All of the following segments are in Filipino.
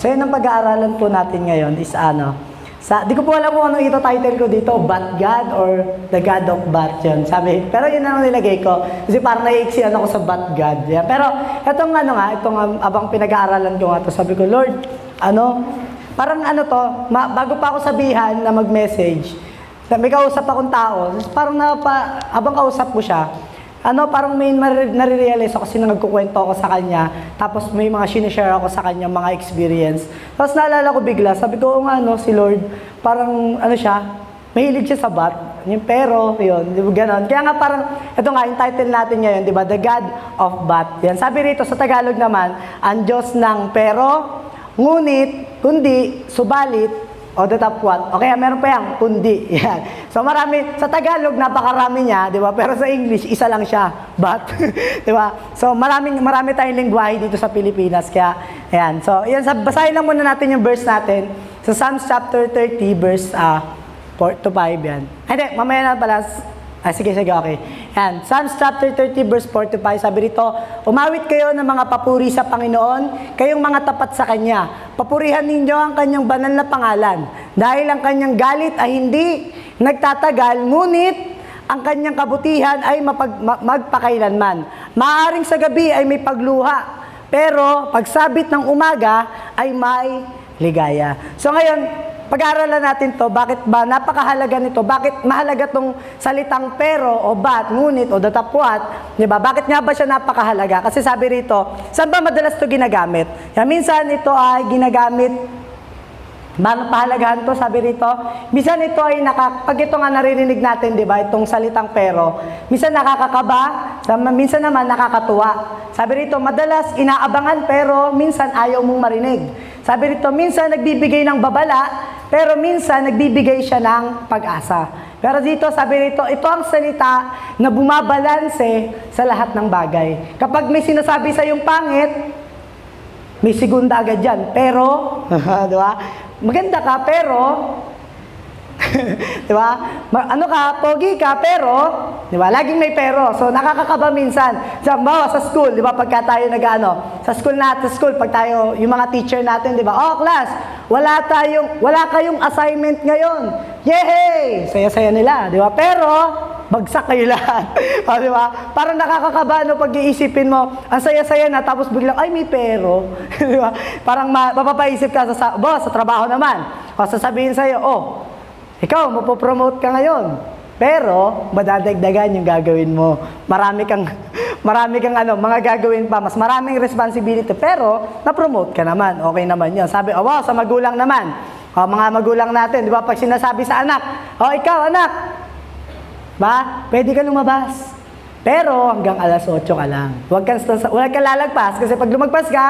So yun ang pag-aaralan po natin ngayon is di ko po alam kung ano ito title ko dito, Bat God or The God of Bat yun. Sabi, pero yun ang nilagay ko. Kasi parang naiiksian ako sa Bat God. Yeah. Pero itong abang pinag-aaralan ko nga to, sabi ko, Lord, parang bago pa ako sabihan na mag-message, may kausap akong tao, parang habang kausap ko siya, parang may nare-realize ako kasi nagkukwento ako sa kanya, tapos may mga sinishare ako sa kanya, mga experience. Tapos naalala ko bigla, sabi ko, si Lord, parang siya, mahilig siya sa bat, yung pero, yun, di ba ganon. Kaya nga parang, ito nga, yung title natin ngayon, di ba, The God of Bat. Yan, sabi rito sa Tagalog naman, ang Diyos ng pero, ngunit, kundi, subalit, o the top what? Okay, meron pa yan, kundi. Yan. So marami, sa Tagalog, napakarami niya, di ba? Pero sa English, isa lang siya, but, di ba? So marami tayong lingwahe dito sa Pilipinas, kaya, ayan. So, yan, basahin lang muna natin yung verse natin. Sa Psalms chapter 30, verse 4 to 5, yan. Hindi, mamaya na pala, sige, okay. Yan, Psalms chapter 30, verse 4 to 5, sabi rito, umawit kayo ng mga papuri sa Panginoon, kayong mga tapat sa Kanya. Papurihan ninyo ang Kanyang banal na pangalan, dahil ang Kanyang galit ay hindi nagtatagal, ngunit ang Kanyang kabutihan ay magpakailanman. Maaaring sa gabi ay may pagluha, pero pagsabit ng umaga ay may ligaya. So ngayon, pag-aaralan natin to, bakit ba napakahalaga nito? Bakit mahalaga tong salitang pero o but, ngunit o datapwat? Di ba? Bakit nga ba siya napakahalaga? Kasi sabi rito, saan ba madalas to ginagamit? Yan, minsan ito ay ginagamit, pahalagahan to, sabi rito. Minsan ito ay pag ito nga naririnig natin, di ba? Itong salitang pero, minsan nakakakaba, minsan naman nakakatuwa. Sabi rito, madalas inaabangan pero minsan ayaw mong marinig. Sabi rito, minsan nagbibigay ng babala, pero minsan nagbibigay siya ng pag-asa. Pero dito, sabi rito, ito ang salita na bumabalanse sa lahat ng bagay. Kapag may sinasabi sa yung pangit, may segunda agad yan. Pero, di ba? Maganda ka, pero, di ba? Pogi ka, pero, di ba? Laging may pero. So, nakakakaba minsan. Sa school, di ba? Pagka tayo sa school, pag tayo, yung mga teacher natin, di ba? Oh, class, wala kayong assignment ngayon. Yehey! Saya-saya nila, di ba? Pero, bagsak kayo lahat. O, di ba? Parang nakakakaba, pag iisipin mo, ang saya-saya na, tapos biglang, ay, may pero. Di ba? Parang mapapaisip ka sa trabaho naman. O, sasabihin sa'yo, ikaw, mapopromote ka ngayon. Pero, madadagdagan yung gagawin mo. Marami kang mga gagawin pa. Mas maraming responsibility. Pero, na-promote ka naman. Okay naman yun. Sabi, sa magulang naman. Mga magulang natin, di ba? Pag sinasabi sa anak, ikaw, anak, pwede ka lumabas. Pero, hanggang alas 8 ka lang. Huwag kang lalagpas. Kasi pag lumagpas ka,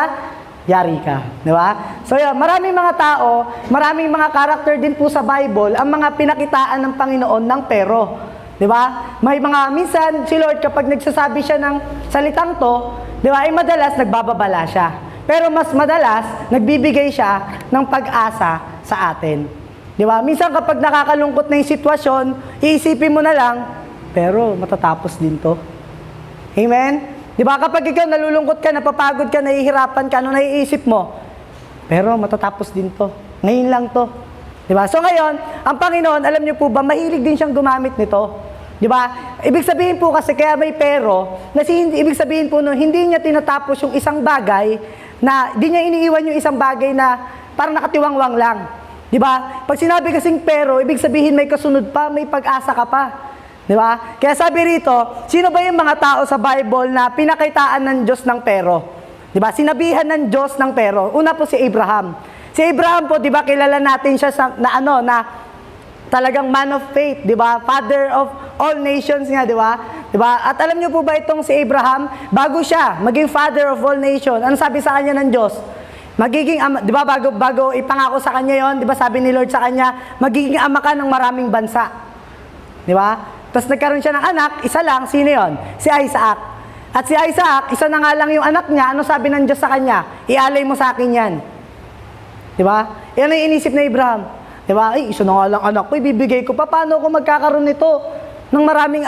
yari ka, di ba? So yun, maraming mga tao, maraming mga karakter din po sa Bible, ang mga pinakitaan ng Panginoon ng pero, di ba? May minsan, si Lord kapag nagsasabi siya ng salitang to, di ba, ay madalas nagbababala siya. Pero mas madalas, nagbibigay siya ng pag-asa sa atin. Di ba? Minsan kapag nakakalungkot na yung sitwasyon, iisipin mo na lang, pero matatapos din to. Amen? Di ba, kapag ikaw nalulungkot ka, napapagod ka, nahihirapan ka, ano naiisip mo? Pero matatapos din to. Ngayon lang to. Di ba? So ngayon, ang Panginoon, alam niyo po ba, mahilig din siyang gumamit nito. Di ba? Ibig sabihin po kasi, kaya may pero, ibig sabihin po hindi niya tinatapos yung isang bagay, di niya iniiwan yung isang bagay na parang nakatiwangwang lang. Di ba? Pag sinabi kasing pero, ibig sabihin may kasunod pa, may pag-asa ka pa. Di ba? Kaya sabi rito, sino ba yung mga tao sa Bible na pinakitaan ng Diyos ng pero? Di ba? Sinabihan ng Diyos ng pero. Una po si Abraham. Si Abraham po, di ba, kilala natin siya na talagang man of faith, di ba? Father of all nations nga, di ba? Di ba? At alam niyo po ba itong si Abraham, bago siya maging father of all nations, ano sabi sa kanya ng Diyos? Magiging ama, di ba, bago ipangako sa kanya yon, di ba, sabi ni Lord sa kanya, magiging ama ka ng maraming bansa. Di ba? Tapos nagkaroon siya ng anak, isa lang, sino yon? Si Isaac. At si Isaac, isa na nga lang yung anak niya, ano sabi ng Diyos sa kanya? Ialay mo sa akin yan. Di ba? Yan ang inisip na Abraham. Di ba? Ay, isa na nga lang anak ko, ibibigay ko pa. Paano ako magkakaroon nito ng maraming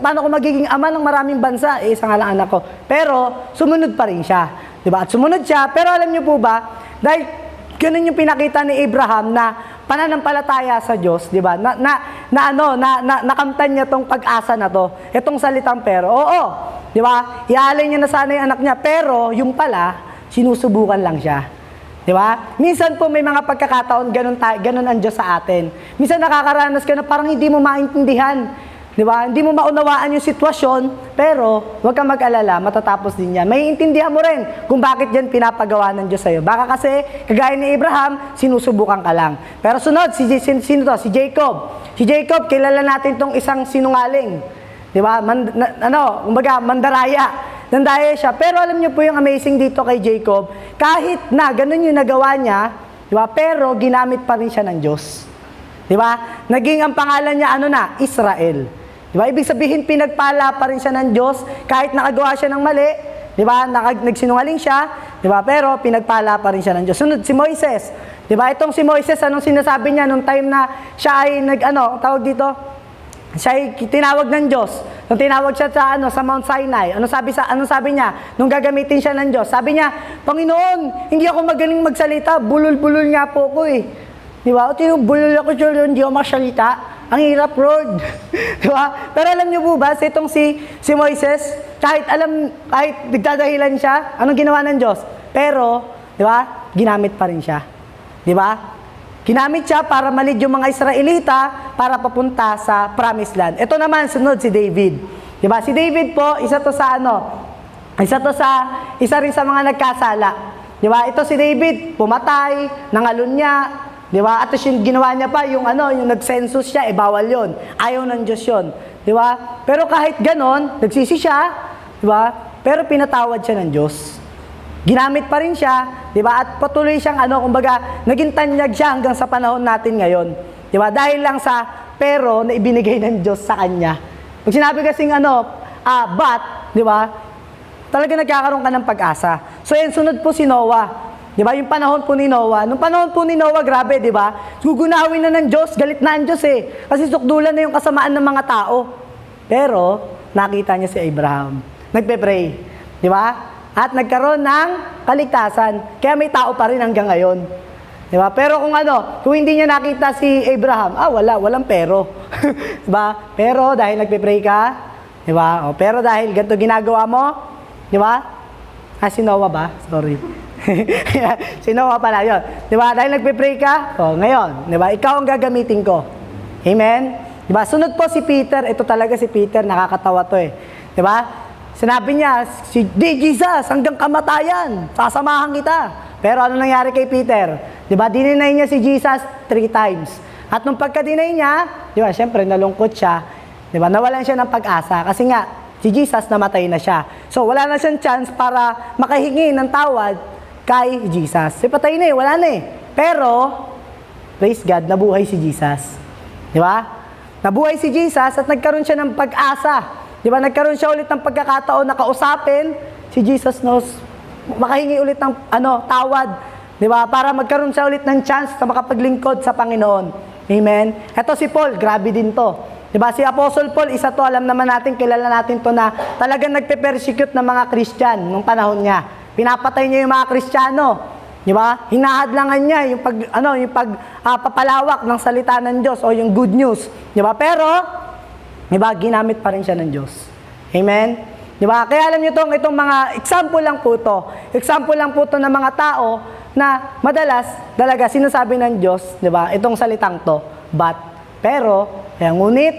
paano ako magiging ama ng maraming bansa? Isa nga lang anak ko. Pero, sumunod pa rin siya. Di ba? At sumunod siya, pero alam niyo po ba, dahil Ganun yung pinakita ni Abraham na pananampalataya sa Diyos, di ba? Nakamtan niya tong pag-asa na to. Itong salitang pero. Oo, di ba? Iaalay niya na sana yung anak niya, pero yung pala, sinusubukan lang siya. Di ba? Minsan po may mga pagkakataon, ganun ang Diyos sa atin. Minsan nakakaranas ka na parang hindi mo maintindihan. Di ba? Hindi mo maunawaan yung sitwasyon, pero huwag kang mag-alala, matatapos din yan. May intindihan mo rin kung bakit yan pinapagawa ng Diyos sa'yo. Baka kasi, kagaya ni Abraham, sinusubukan ka lang. Pero sunod, sino to? Si Jacob. Si Jacob, kilala natin tong isang sinungaling. Di ba? Kumbaga, mandaraya. Nandaya siya. Pero alam niyo po yung amazing dito kay Jacob, kahit na ganun yung nagawa niya, di ba? Pero ginamit pa rin siya ng Diyos. Di ba? Naging ang pangalan niya, Israel. Di ba? Ibig sabihin, pinagpala pa rin siya ng Diyos, kahit nakagawa siya ng mali, di ba? Nagsinungaling siya, di ba? Pero pinagpala pa rin siya ng Diyos. Sunod, si Moises. Di ba? Itong si Moises, anong sinasabi niya nung time na siya ay tawag dito? Siya ay tinawag ng Diyos. Nung tinawag siya sa Mount Sinai, anong sabi niya? Nung gagamitin siya ng Diyos, sabi niya, Panginoon, hindi ako magaling magsalita, bulol-bulol nga po ko eh. Di ba? Bulol ako siya, hindi ako masalita. Ang hirap, Lord. Di ba? Pero alam niyo po ba, itong si Moises, kahit nagdadahilan siya, anong ginawa ng Diyos? Pero, di ba, ginamit pa rin siya. Di ba? Ginamit siya para malid yung mga Israelita para papunta sa Promised Land. Ito naman, sunod si David. Di ba? Si David po, isa rin sa mga nagkasala. Di ba? Ito si David, pumatay, nangalun niya, di ba? At yung ginawa niya pa, yung nag-census siya, bawal yon. Ayaw ng Diyos yon. Di ba? Pero kahit ganon, nagsisi siya, di ba? Pero pinatawad siya ng Diyos. Ginamit pa rin siya, di ba? At patuloy siyang kumbaga, naging tanyag siya hanggang sa panahon natin ngayon. Di ba? Dahil lang sa pero na ibinigay ng Diyos sa kanya. Pag sinabi kasing but, di ba? Talaga nagkakaroon ka ng pag-asa. So yan, sunod po si Noah. Di ba? Yung panahon po ni Noah. Nung panahon po ni Noah, grabe, di ba? Gugunawin na ng Diyos, galit na ang Diyos eh. Kasi sukdulan na yung kasamaan ng mga tao. Pero, nakita niya si Abraham. Nagpe-pray. Di ba? At nagkaroon ng kaligtasan. Kaya may tao pa rin hanggang ngayon. Di ba? Pero kung hindi niya nakita si Abraham, walang pero. Di ba? Pero dahil nagpe-pray ka, di ba? Pero dahil ganito ginagawa mo, di ba? Si Noah ba? Sorry. Si Noah pala yun. Di ba? Dahil nagpe-pray ka, ngayon, di ba? Ikaw ang gagamitin ko. Amen? Di ba? Sunod po si Peter. Ito talaga si Peter, nakakatawa to eh. Di ba? Sinabi niya, Jesus, hanggang kamatayan, sasamahan kita. Pero ano nangyari kay Peter? Di ba? Dininay niya si Jesus 3 times. At nung pagka-deny niya, di ba? Siyempre, nalungkot siya. Di ba? Nawalan siya ng pag-asa. Kasi nga, si Jesus namatay na siya. So, wala na siyang chance para makahingi ng tawad kay Jesus. Patay na eh, wala na eh. Pero, praise God, nabuhay si Jesus. Di ba? Nabuhay si Jesus at nagkaroon siya ng pag-asa. Di ba? Nagkaroon siya ulit ng pagkakataon na kausapin si Jesus knows, makahingi ulit ng tawad. Di ba? Para magkaroon siya ulit ng chance na makapaglingkod sa Panginoon. Amen? Ito si Paul, grabe din to. Di ba? Si Apostle Paul, isa to, alam naman natin, kilala natin to na talagang nagpe-persecute ng mga Christian nung panahon niya. Pinapatay niya yung mga Kristiyano. Di ba? Hinahadlangan niya yung papalawak ng salita ng Diyos o yung good news. Di ba? Pero, di ba, ginamit pa rin siya ng Diyos. Amen? Di ba? Kaya alam niyo itong mga example lang po to. Example lang po to ng mga tao na madalas talaga sinasabi ng Diyos, di ba? Itong salitang to, but, pero, ngunit,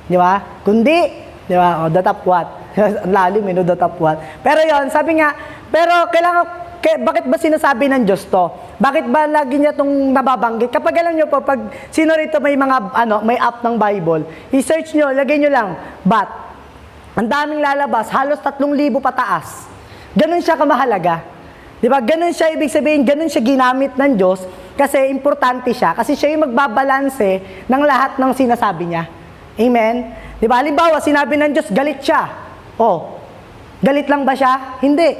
di ba? Kundi, di ba? Datapwat. Lalim, datapwat. Pero yon, sabi nga, pero bakit ba sinasabi ng Diyos to? Bakit ba lagi niya itong nababanggit? Kapag alam niyo po, pag sino rito may may app ng Bible, i-search niyo, lagay niyo lang, but, ang daming lalabas, halos 3,000 pataas. Ganun siya kamahalaga. Di ba? Ganun siya, ibig sabihin, ganun siya ginamit ng Diyos kasi importante siya. Kasi siya yung magbabalanse ng lahat ng sinasabi niya. Amen? Di ba? Halimbawa, sinabi ng Diyos, galit siya. Galit lang ba siya? Hindi.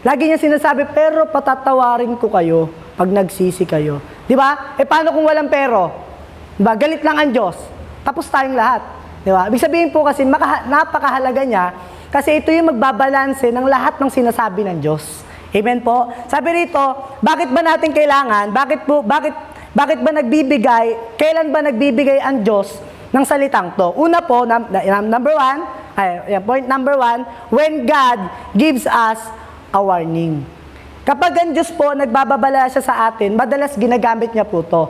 Lagi niya sinasabi, pero patatawarin ko kayo pag nagsisi kayo. Di ba? Paano kung walang pero? Di ba? Galit lang ang Diyos. Tapos tayong lahat. Di ba? Ibig sabihin po kasi, napakahalaga niya kasi ito yung magbabalanse ng lahat ng sinasabi ng Diyos. Amen po. Sabi rito, bakit ba natin kailangan? Bakit ba nagbibigay? Kailan ba nagbibigay ang Diyos ng salitang to? Una po, point number one, when God gives us a warning. Kapag ang Diyos po nagbababala siya sa atin, madalas ginagamit niya po to.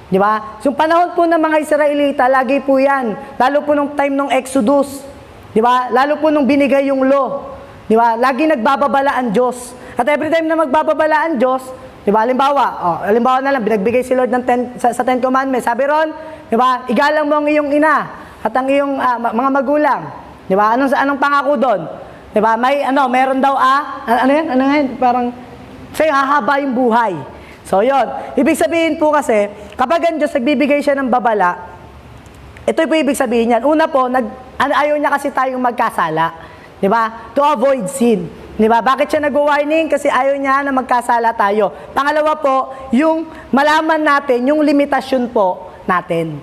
Di ba? So, panahon po ng mga Israelita, lagi po yan. Lalo po nung time ng Exodus. Di ba? Lalo po nung binigay yung law. Di ba? Lagi nagbababala ang Diyos. At every time na magbababala ang Diyos, di ba? Halimbawa na lang, binagbigay si Lord ng sa Ten Commandments. Sabi ron, di ba? Igalang mo ang iyong ina at ang iyong mga magulang. Di ba? Anong pangako doon? Di ba? Meron daw ano yan? Parang, sa'yo hahaba yung buhay. So, yun. Ibig sabihin po kasi, kapag ang Diyos nagbibigay siya ng babala, ito po ibig sabihin yan. Una po, ayaw niya kasi tayong magkasala. Di ba? To avoid sin. Di ba? Bakit siya nag-warning? Kasi ayaw niya na magkasala tayo. Pangalawa po, yung malaman natin, yung limitasyon po natin.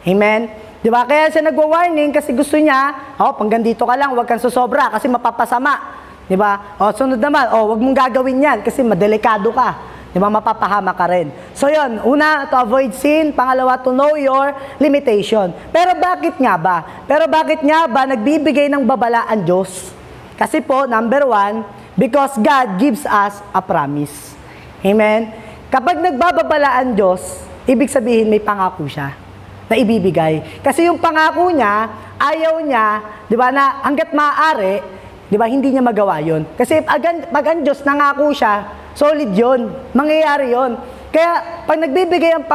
Amen? Di ba? Kaya siya nag-warning kasi gusto niya, panggang dito ka lang, huwag kang susobra kasi mapapasama. Di ba? Sunod naman, huwag mong gagawin yan kasi madelikado ka. Di ba? Mapapahama ka rin. So, yun. Una, to avoid sin. Pangalawa, to know your limitation. Pero bakit nga ba nagbibigay ng babala ang Diyos? Kasi po, number one, because God gives us a promise. Amen? Kapag nagbababala ang Diyos, ibig sabihin may pangako siya na ibibigay. Kasi yung pangako niya, ayaw niya, di ba, na hanggat maaari, di ba, hindi niya magawa yun. Kasi pag ang Diyos nangako siya, solid yun. Mangyayari yun. Kaya, pag nagbibigay ng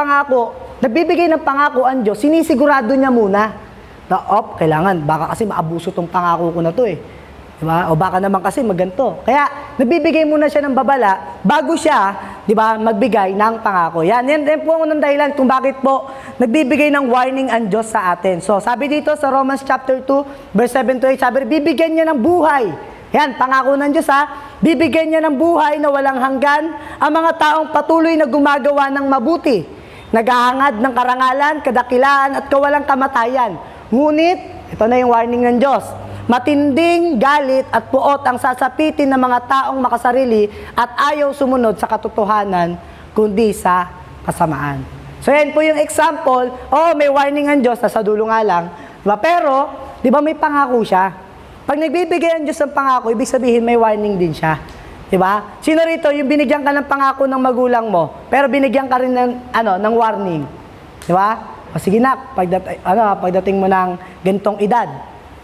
pangako ang Diyos, sinisigurado niya muna na, kailangan, baka kasi maabuso tong pangako ko na to eh. Diba? O baka naman kasi maganto. Kaya, nagbibigay muna siya ng babala bago siya, di ba, magbigay ng pangako. Yan po ang unang dahilan kung bakit po nagbibigay ng warning ang Diyos sa atin. So, sabi dito sa Romans chapter 2, verse 7 to 8, sabi, bibigyan niya ng buhay. Yan, pangako ng Diyos bibigyan niya ng buhay na walang hanggan ang mga taong patuloy na gumagawa ng mabuti, naghahangad ng karangalan, kadakilaan at kawalang kamatayan. Ngunit, ito na yung warning ng Diyos, matinding galit at puot ang sasapitin ng mga taong makasarili at ayaw sumunod sa katotohanan kundi sa kasamaan. So yan po yung example, may warning ang Diyos, nasa dulo nga lang, diba? Pero, di ba may pangako siya? Pag nagbibigay ang Diyos ng pangako, ibig sabihin may warning din siya. Diba? Sino rito, yung binigyan ka ng pangako ng magulang mo, pero binigyan ka rin ng warning. Diba? O sige na, pagdating mo ng ganitong edad,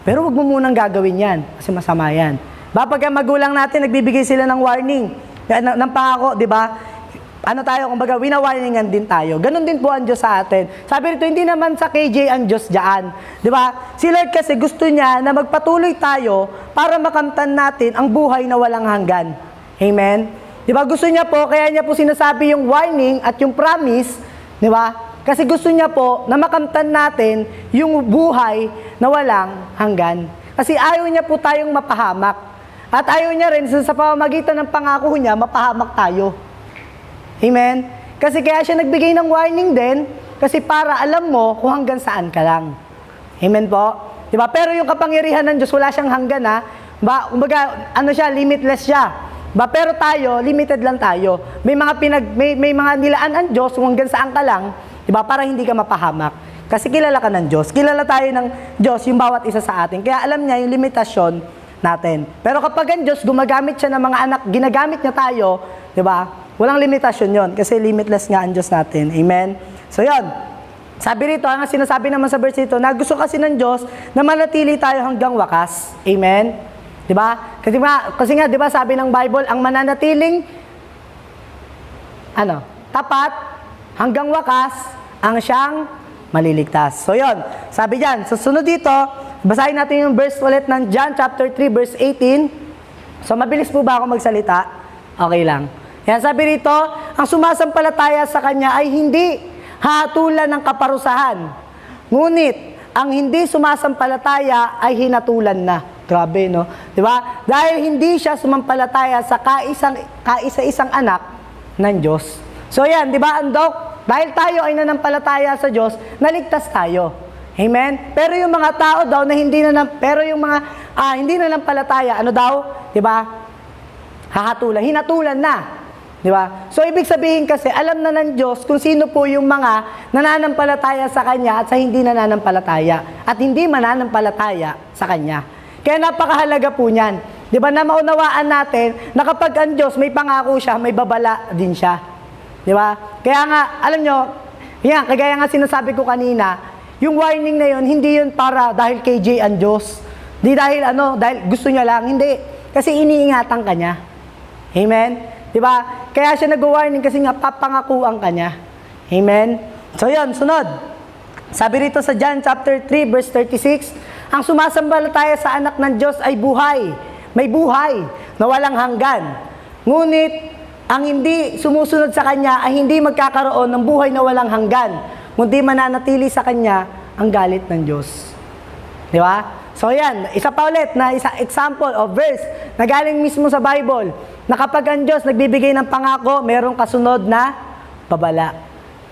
pero wag mo munang gagawin yan, kasi masama yan. Pag ang magulang natin, nagbibigay sila ng warning, ng pangako, diba? Kumbaga, wina-warningan din tayo. Ganon din po ang Diyos sa atin. Sabi rito, hindi naman sa KJ ang Diyos dyan. Di ba? Si Lord kasi gusto niya na magpatuloy tayo para makamtan natin ang buhay na walang hanggan. Amen? Di ba? Gusto niya po, kaya niya po sinasabi yung warning at yung promise, di ba? Kasi gusto niya po na makamtan natin yung buhay na walang hanggan. Kasi ayaw niya po tayong mapahamak. At ayaw niya rin sa pamamagitan ng pangako niya, mapahamak tayo. Amen? Kasi kaya siya nagbigay ng warning din, kasi para alam mo kung hanggang saan ka lang. Amen po? Diba? Pero yung kapangyarihan ng Diyos, wala siyang hanggan Kumbaga, limitless siya. Pero tayo, limited lang tayo. May mga nilaan ang Diyos kung hanggang saan ka lang, diba? Para hindi ka mapahamak. Kasi kilala ka ng Diyos. Kilala tayo ng Diyos, yung bawat isa sa atin. Kaya alam niya yung limitasyon natin. Pero kapag ang Diyos, gumagamit siya ng mga anak, ginagamit niya tayo, diba? Walang limitasyon yon kasi limitless nga ang Diyos natin. Amen? So, yon. Sabi rito, ang sinasabi naman sa verse ito, na gusto kasi ng Diyos na manatili tayo hanggang wakas. Amen? Diba? Kasi nga, diba, sabi ng Bible, ang mananatiling, tapat, hanggang wakas, ang siyang maliligtas. So, yon. Sabi dyan, susunod dito, basahin natin yung verse ulit ng John chapter 3, verse 18. So, mabilis po ba ako magsalita? Okay lang. Yan, sabi rito, ang sumasampalataya sa Kanya ay hindi hatulan ng kaparusahan. Ngunit, ang hindi sumasampalataya ay hinatulan na. Grabe, no? Diba? Dahil hindi siya sumampalataya sa kaisa-isang anak ng Diyos. So yan, diba, Andok? Dahil tayo ay nanampalataya sa Diyos, naligtas tayo. Amen? Pero yung mga tao daw na hindi nanampalataya, diba? hahatulan, hinatulan na. Di ba? So, ibig sabihin kasi, alam na ng Diyos kung sino po yung mga nananampalataya sa Kanya at sa hindi nananampalataya. At hindi mananampalataya sa Kanya. Kaya napakahalaga po niyan. Di ba? Na maunawaan natin na kapag ang Diyos may pangako siya, may babala din siya. Di ba? Kaya nga, alam nyo, yan, kagaya nga sinasabi ko kanina, yung warning na yun, hindi yun para dahil kay Jay ang Diyos. Di dahil dahil gusto niya lang, hindi. Kasi iniingatan ka niya. Amen? Diba? Kaya siya nag-warning kasi nga papangakuan ka niya. Amen? So yun, sunod. Sabi rito sa John chapter 3 verse 36, ang sumasambalataya sa anak ng Diyos ay buhay. May buhay na walang hanggan. Ngunit, ang hindi sumusunod sa Kanya ay hindi magkakaroon ng buhay na walang hanggan. Kundi mananatili sa Kanya ang galit ng Diyos. Di ba? So yan, isa pa ulit na isa example of verse na galing mismo sa Bible na kapag ang Diyos nagbibigay ng pangako, mayroong kasunod na babala.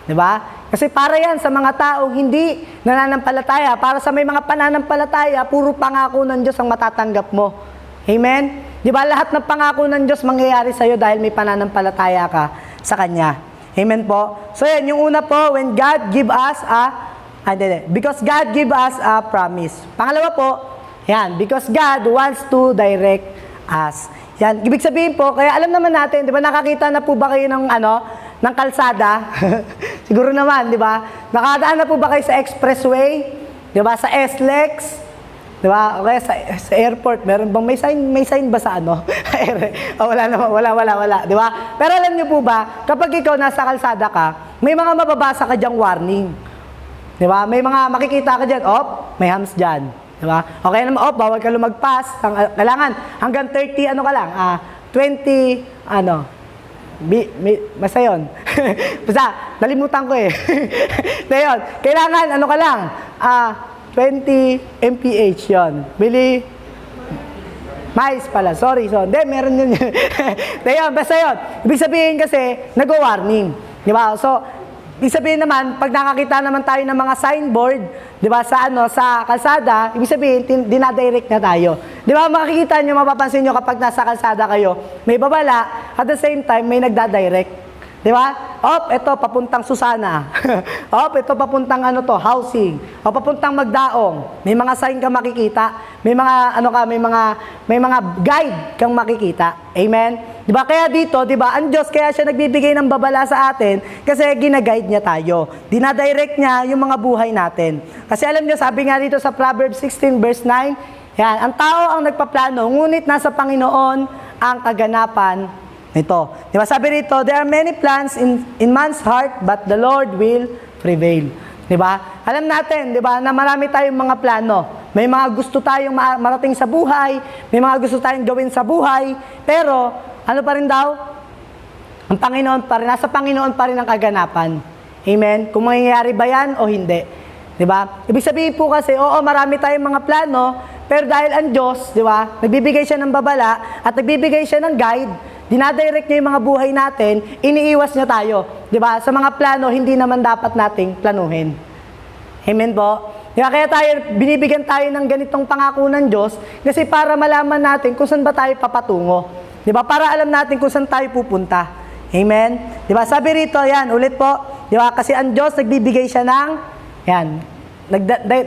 Di ba? Kasi para yan sa mga taong hindi nananampalataya, para sa may mga pananampalataya, puro pangako ng Diyos ang matatanggap mo. Amen? Di ba? Lahat ng pangako ng Diyos mangyayari sa iyo dahil may pananampalataya ka sa Kanya. Amen po? So yan, yung una po, when God give us because God give us a promise. Pangalawa po, yan, because God wants to direct us. Yan, ibig sabihin po, kaya alam naman natin, di ba, nakakita na po ba kayo ng ng kalsada? Siguro naman, di ba? Nakadaan na po ba kayo sa expressway? Di ba? Sa SLEX? Di ba? Okay, sa airport, meron bang may sign ba sa wala naman, wala. Di ba? Pero alam niyo po ba, kapag ikaw nasa kalsada ka, may mga mababasa ka diyang warning. Di ba? May mga makikita ka dyan, may hams dyan. Di ba? Okay naman, bawal ka lumagpas. Kailangan, hanggang 30, ka lang, 20, basta yun. Basta, nalimutan ko eh. Na yun, kailangan, ka lang, 20 mph yun. Mais pala, sorry. Hindi, meron yun. Na yun, basta yun. Ibig sabihin kasi, nag-warning. Di ba? So, ibig sabihin naman, pag nakakita naman tayo ng mga signboard, di ba, sa kalsada, ibig sabihin, dinadirect na tayo. Di ba, makikita nyo, mapapansin nyo kapag nasa kalsada kayo, may babala, at the same time, may nagdadirect. Di ba? Ito, papuntang Susana. Ito, papuntang housing. Papuntang Magdaong. May mga sign kang makikita. May mga, may mga guide kang makikita. Amen? Di ba? Kaya dito, di ba, ang Diyos, kaya siya nagbibigay ng babala sa atin kasi ginaguide niya tayo. Dinadirect niya yung mga buhay natin. Kasi alam niyo, sabi nga dito sa Proverbs 16 verse 9, yan, ang tao ang nagpaplano, ngunit nasa Panginoon ang kaganapan nito. Di ba? Sabi rito, there are many plans in man's heart, but the Lord will prevail. Di ba? Alam natin, di ba, na marami tayong mga plano. May mga gusto tayong marating sa buhay, may mga gusto tayong gawin sa buhay, pero, ano pa rin daw? Ang Panginoon pa rin, nasa Panginoon pa rin ang kaganapan. Amen? Kung mangyayari ba yan o hindi. Di ba? Ibig sabihin po kasi, marami tayong mga plano, pero dahil ang Diyos, di ba, nagbibigay siya ng babala, at nagbibigay siya ng guide, dinadirect niya yung mga buhay natin, iniiwas niya tayo. Di ba? Sa mga plano, hindi naman dapat nating planuhin. Amen po? Diba? Kaya binibigyan tayo ng ganitong pangako ng Diyos kasi para malaman natin kung saan ba tayo papatungo. Di ba? Para alam natin kung saan tayo pupunta. Amen? Di ba? Sabi rito, yan, ulit po. Di ba? Kasi ang Diyos, nagbibigay siya ng,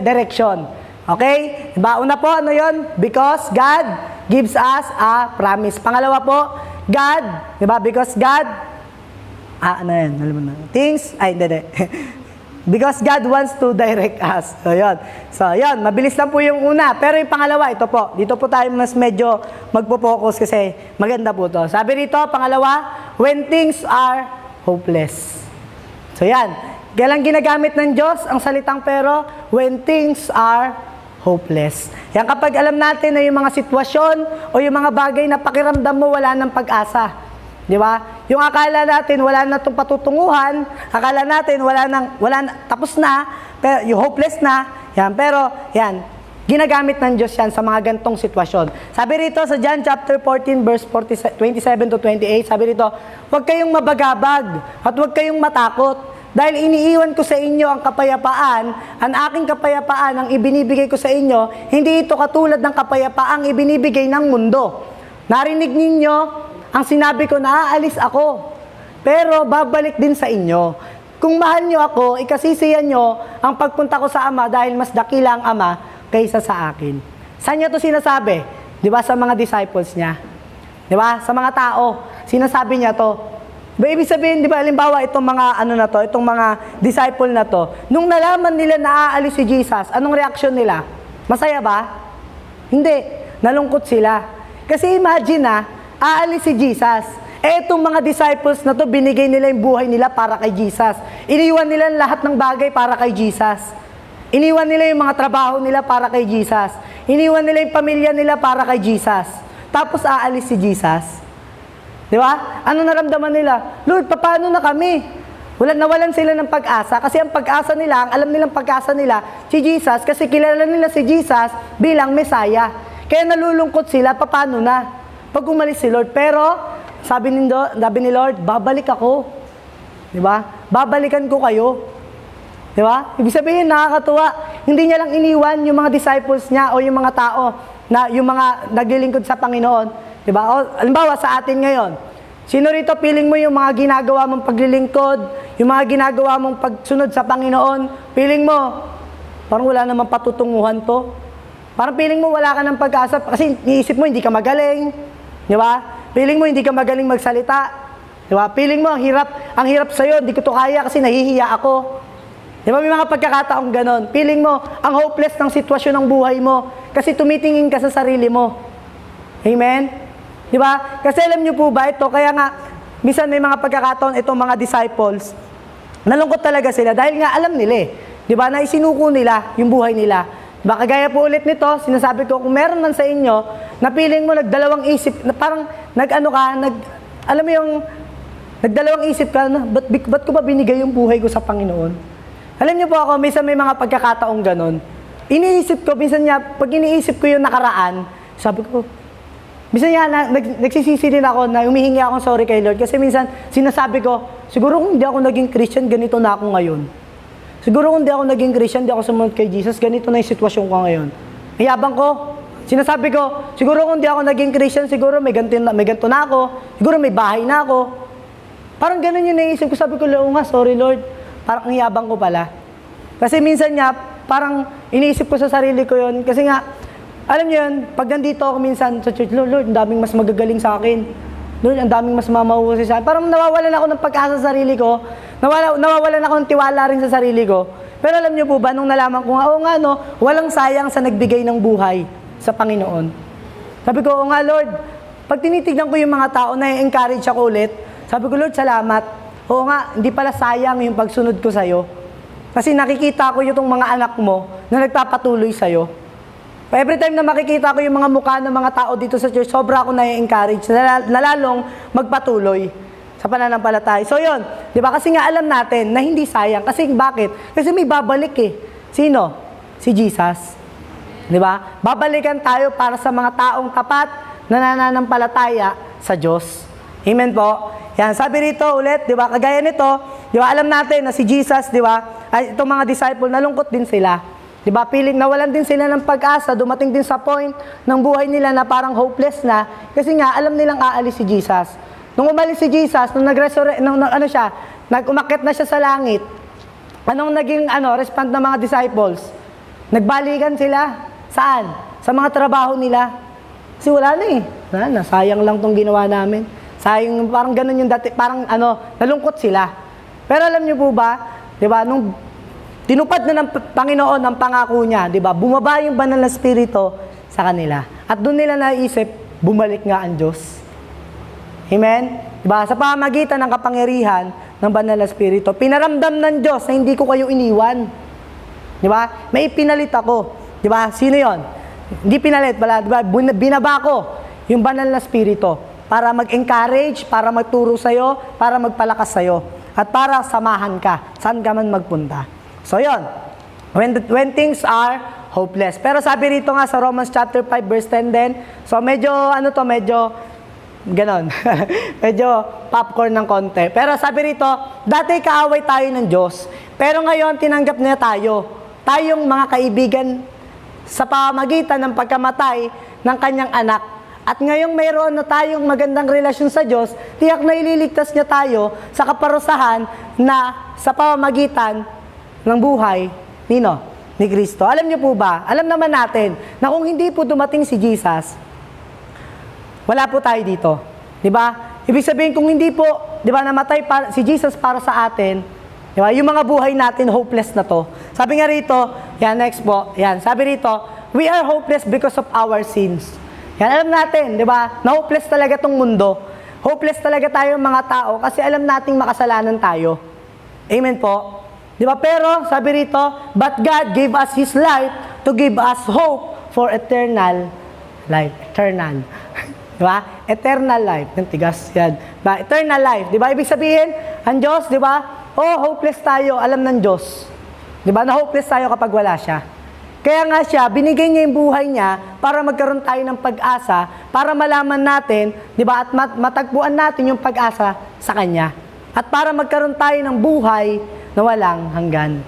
direction. Okay? Di ba? Una po, yun? Because God gives us a promise. Pangalawa po, God, di ba? Because God, because God wants to direct us. So, yun. Mabilis lang po yung una. Pero yung pangalawa, ito po. Dito po tayo mas medyo magpo-focus kasi maganda po to. Sabi rito, pangalawa, when things are hopeless. So, yan. Kailang ginagamit ng Diyos ang salitang pero, when things are hopeless. Yan kapag alam natin na yung mga sitwasyon o yung mga bagay na pakiramdam mo wala ng pag-asa. Di ba? Yung akala natin wala na itong patutunguhan, akala natin tapos na, pero yung hopeless na, yan, pero yan, ginagamit ng Diyos yan sa mga gantong sitwasyon. Sabi rito sa John chapter 14 verse 27 to 28, sabi rito, huwag kayong mabagabag at huwag kayong matakot. Dahil iniiwan ko sa inyo ang kapayapaan, ang aking kapayapaan ang ibinibigay ko sa inyo, hindi ito katulad ng kapayapaang ibinibigay ng mundo. Narinig ninyo Ang sinabi ko na aalis ako, pero babalik din sa inyo. Kung mahal nyo ako, ikasisiyan nyo ang pagpunta ko sa Ama dahil mas dakila ang Ama kaysa sa akin. Saan niya to sinasabi? Di ba sa mga disciples niya? Di ba? Sa mga tao, sinasabi niya to. Ba, ibig sabihin, di ba, halimbawa, itong mga, ano na to, itong mga disciple na to, nung nalaman nila na aalis si Jesus, anong reaksyon nila? Masaya ba? Hindi. Nalungkot sila. Kasi imagine na, aalis si Jesus. Itong mga disciples na to, binigay nila yung buhay nila para kay Jesus. Iniwan nila lahat ng bagay para kay Jesus. Iniwan nila yung mga trabaho nila para kay Jesus. Iniwan nila yung pamilya nila para kay Jesus. Tapos aalis si Jesus. Di ba? Ano naramdaman nila? Lord, paano na kami? Nawalan sila ng pag-asa. Kasi ang pag-asa nila, ang alam nilang pag-asa nila, si Jesus, kasi kilala nila si Jesus bilang Messiah. Kaya nalulungkot sila, paano na? Pag umalis si Lord. Pero, sabi ni Lord, babalik ako. Di ba? Babalikan ko kayo. Di ba? Ibig sabihin, nakakatuwa. Hindi niya lang iniwan yung mga disciples niya o yung mga tao na yung mga naglilingkod sa Panginoon. Di ba? O, halimbawa sa atin ngayon, sino rito piling mo yung mga ginagawa mong paglilingkod, yung mga ginagawa mong pagsunod sa Panginoon, piling mo, parang wala namang patutunguhan to. Parang piling mo wala ka ng pag-asa kasi iisip mo hindi ka magaling. Di ba? Piling mo hindi ka magaling magsalita. Di ba? Piling mo ang hirap sa'yo, hindi ko to kaya kasi nahihiya ako. Di ba? May mga pagkakataong ganon. Piling mo ang hopeless ng sitwasyon ng buhay mo kasi tumitingin ka sa sarili mo. Amen? Di ba? Kasi alam niyo po ba ito, kaya nga, minsan may mga pagkakataon itong mga disciples, nalungkot talaga sila dahil nga alam nila Di ba? Na isinuko nila yung buhay nila. Baka gaya po ulit nito, sinasabi ko, kung meron man sa inyo, na piling mo nagdalawang isip, na parang alam mo yung, nagdalawang isip ka, na, ba't ko ba binigay yung buhay ko sa Panginoon? Alam niyo po ako, minsan may mga pagkakataong ganon. Iniisip ko, minsan niya, pag iniisip ko yung nakaraan, sabi ko, minsan niya, nagsisisi din ako na humihingi akong sorry kay Lord. Kasi minsan, sinasabi ko, siguro kung hindi ako naging Christian, ganito na ako ngayon. Siguro kung di ako naging Christian, di ako sumunod kay Jesus, ganito na yung sitwasyon ko ngayon. Mayabang ko. Sinasabi ko, siguro kung di ako naging Christian, siguro may ganito na ako. Siguro may bahay na ako. Parang ganun yung naisip ko. Sabi ko, nga, sorry Lord. Parang ang yabang ko pala. Kasi minsan nga, parang iniisip ko sa sarili ko yun. Kasi nga, alam niyo yun, pag nandito ako minsan sa church, Lord, ang daming mas magagaling sa akin. Lord, ang daming mas mamahusay sa akin. Parang nawawalan ako ng pag-asa sa sarili ko. Nawawalan ako ng tiwala rin sa sarili ko. Pero alam niyo po ba, nung nalaman ko nga, no, walang sayang sa nagbigay ng buhay sa Panginoon. Sabi ko, nga Lord, pag tinitignan ko yung mga tao, na-encourage ako ulit, sabi ko, Lord, salamat. Oo nga, hindi pala sayang yung pagsunod ko sa'yo. Kasi nakikita ko yung mga anak mo na nagpapatuloy sa'yo. Every time na makikita ko yung mga mukha ng mga tao dito sa church, sobra ako na-encourage, nalalong magpatuloy sa pananampalataya. So yun, di ba? Kasi nga alam natin na hindi sayang. Kasi bakit? Kasi may babalik Sino? Si Jesus. Di ba? Babalikan tayo para sa mga taong tapat na nananampalataya sa Diyos. Amen po? Yan, sabi rito ulit, di ba? Kagaya nito, di ba? Alam natin na si Jesus, di ba? Ay, itong mga disciple, nalungkot din sila. Di ba? Piling nawalan din sila ng pag-asa, dumating din sa point ng buhay nila na parang hopeless na kasi nga alam nilang aalis si Jesus. Nung umalis si Jesus, nung umakyat na siya sa langit, anong naging respond ng mga disciples? Nagbalikan sila. Saan? Sa mga trabaho nila. Kasi wala na sayang lang tong ginawa namin. Sayang, parang ganun yung dati, parang nalungkot sila. Pero alam niyo po ba, di ba, nung tinupad na ng Panginoon ang pangako niya, di ba? Bumaba yung banal na spirito sa kanila. At doon nila naisip, bumalik nga ang Diyos. Amen? Diba? Sa pamamagitan ng kapangyarihan ng banal na spirito, pinaramdam ng Diyos na hindi ko kayo iniwan. Diba? May pinalit ako. Diba? Sino yon? Hindi pinalit, diba? Binaba ko yung banal na spirito para mag-encourage, para magturo sa'yo, para magpalakas sa'yo, at para samahan ka, saan ka man magpunta. So yon, when things are hopeless. Pero sabi rito nga sa Romans chapter 5 verse 10 din, so medyo ganon. Medyo popcorn ng konti. Pero sabi rito, dati kaaway tayo ng Diyos. Pero ngayon, tinanggap niya tayo. Tayong mga kaibigan sa pamamagitan ng pagkamatay ng kanyang anak. At ngayong mayroon na tayong magandang relasyon sa Diyos, tiyak na ililigtas niya tayo sa kaparusahan na sa pamamagitan ng buhay ni Kristo. Alam niyo po ba, alam naman natin na kung hindi po dumating si Jesus, wala po tayo dito. Di ba? Ibig sabihin kung hindi po, di ba, namatay si Jesus para sa atin, di ba? Yung mga buhay natin, hopeless na to. Sabi nga rito, yan, next po, yan, sabi rito, we are hopeless because of our sins. Yan, alam natin, di ba, na hopeless talaga tong mundo. Hopeless talaga tayo mga tao kasi alam nating makasalanan tayo. Amen po. Di ba? Pero, sabi rito, but God gave us His life to give us hope for eternal life. Eternal. Di ba? Eternal life. Yung tigas yan. Diba? Eternal life. Di ba? Ibig sabihin, ang Diyos, di ba? Oh, hopeless tayo. Alam ng Diyos. Di ba? Na hopeless tayo kapag wala siya. Kaya nga siya, binigay niya yung buhay niya para magkaroon tayo ng pag-asa, para malaman natin, di ba? At matagpuan natin yung pag-asa sa Kanya. At para magkaroon tayo ng buhay na walang hanggan.